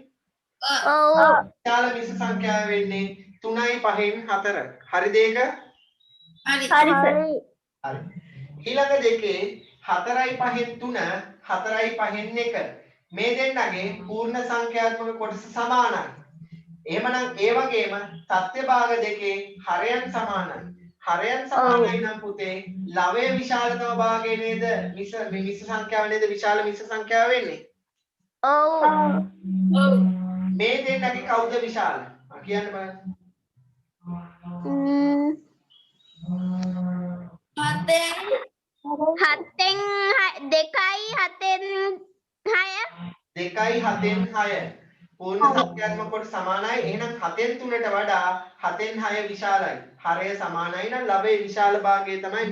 ඔව්. විශාල මිශ්‍ර සංඛ්‍යාව වෙන්නේ 3යි 5න් 4. හරිද ඒක? හරි. හරි සර්. හරි. ඊළඟ දෙකේ 4යි 5න් 3 4යි 5න් 1 මේ දෙන්නගේ පූර්ණ සංඛ්‍යාත්මක කොටස සමානයි. එහෙමනම් ඒ වගේම තත්ත්ව භාග දෙකේ හරයන් සමානයි. හරයන් සමානයි නම් පුතේ ලවයේ විශාලතම භාගය නේද මිශ්‍ර සංඛ්‍යාව නේද විශාල මිශ්‍ර සංඛ්‍යාව වෙන්නේ. ඔව්. මේ දෙන්නගේ කවුද විශාල? කියන්න බලන්න. හතෙන් දෙකයි හතෙන් 6 2යි 7න් 6 පූර්ණ සංඛ්‍යාත්මක කොට සමානයි. එහෙනම් 7න් 3ට වඩා 7න් 6 විශාලයි. හරය සමානයි නම් ලවයේ විශාල භාගය තමයි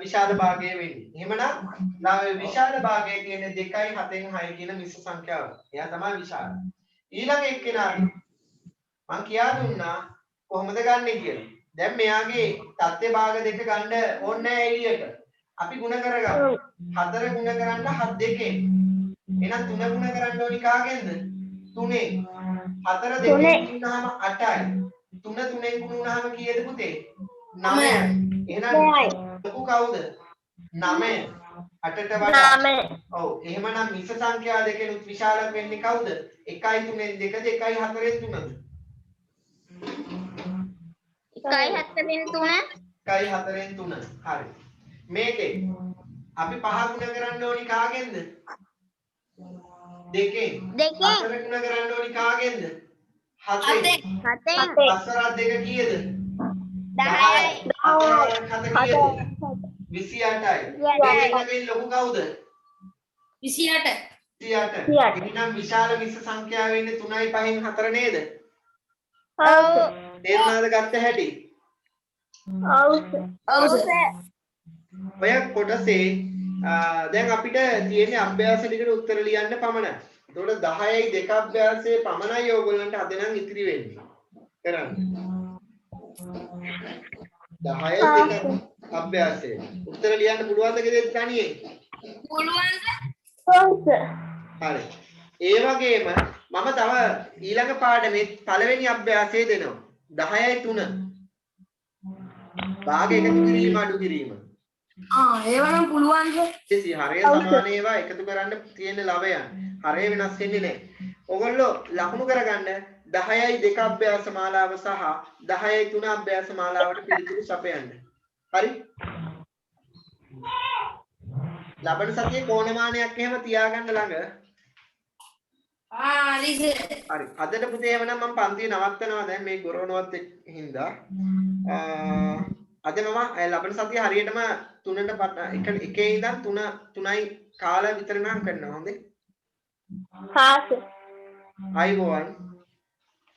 විශාල භාගය වෙන්නේ. එහෙමනම් ලවයේ විශාල භාගය කියන්නේ 2යි 7න් 6 කියන මිශ්‍ර සංඛ්‍යාව. එයා තමයි විශාල. ඊළඟ එක්කෙනාට මම කියා දුන්නා කොහොමද ගන්නෙ කියලා. දැන් මෙයාගේ තත්ත්ව භාග දෙක ගන්න ඕනේ නැහැ එළියට. අපි ಗುಣ කරගමු. 4 ಗುಣ කරන්න 7 දෙකෙන්. එහෙනම් 3 ಗುಣ කරන්න ඕනි කාගෙන්ද? 3ෙන්. 4 දෙකෙන් ගුණාම 8යි. 3 3ෙන් ගුණ වුණාම කීයද පුතේ? 9යි. එහෙනම් ලොකු කවුද? 9. 8ට වඩා 9. ඔව් එහෙමනම් මිශ්‍ර සංඛ්‍යා දෙකෙනුත් විශාල වෙන්නේ කවුද? 1යි 3ෙන් 2ද 1යි 4ෙන් 3ද? 1යි 7ෙන් 3. 1යි 4ෙන් 3. හරි. මේකේ අපි 5 ගුණ කරන්න ඕනි කාගෙන්ද? දෙකෙන්. 4 ගුණ කරන්න ඕනි කාගෙන්ද? 7ෙන්. 7ෙන් 5 2 කීයද? 10යි. 4 කීයද? 28යි. මේකෙන් ලොකු කවුද? 28. 28. එහෙනම් විශාල මිශ්‍ර සංඛ්‍යාව වෙන්නේ 3යි 5න් 4 නේද? ඔව්. තේරුණාද ගත්ත හැටි? ඔව් සර්. ඔය කොටසේ දැන් අපිට තියෙන්නේ අභ්‍යාස ටිකට උත්තර ලියන්න පමණයි. ඒතකොට 10යි 2 අභ්‍යාසයේ පමණයි ඕගොල්ලන්ට අද නම් ඉතිරි වෙන්නේ. කරන්න. 10යි 2 අභ්‍යාසයේ උත්තර ලියන්න පුළුවන්ද කියලා තනියෙන්? පුළුවන්ද? ඔව් සර්. හරි. ඒ වගේම මම තව ඊළඟ පාඩමේ පළවෙනි අභ්‍යාසය දෙනවා. 10යි 3. භාග එකතු කිරීම අඩු කිරීම. ඒව නම් පුළුවන්ද? එසි හරය සමාන ඒවා එකතු කරන්න තියෙන ලවයන්. හරය වෙනස් වෙන්නේ නැහැ. ඔයගොල්ලෝ ලකුණු කරගන්න 10යි 2 අභ්‍යාස මාලාව සහ 10යි 3 අභ්‍යාස මාලාවට පිළිතුරු සපයන්න. හරි? ලබන සතියේ කෝණමානයක් එහෙම තියාගන්න ළඟ. හරි සර්. හරි. අදට පුතේ එහෙමනම් මම පන්තිය නවත්තනවා දැන් මේ ගොරවනවත් හින්දා. අද මම ලබන සතිය හරියටම 3ට එකේ ඉඳන් 3යි කාලා විතර නම් කරනවා හොඳේ. හා සර්. අයිබෝවන්.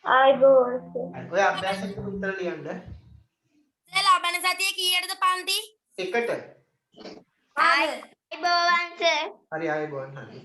ආයිබෝවන් සර්. ඔය අභ්‍යාසෙට උත්තර ලියන්න. සර් ලබන සතියේ කීයටද පන්ති? එකට. ආයි. ආයිබෝවන් සර්. හරි අයිබෝවන් හරි.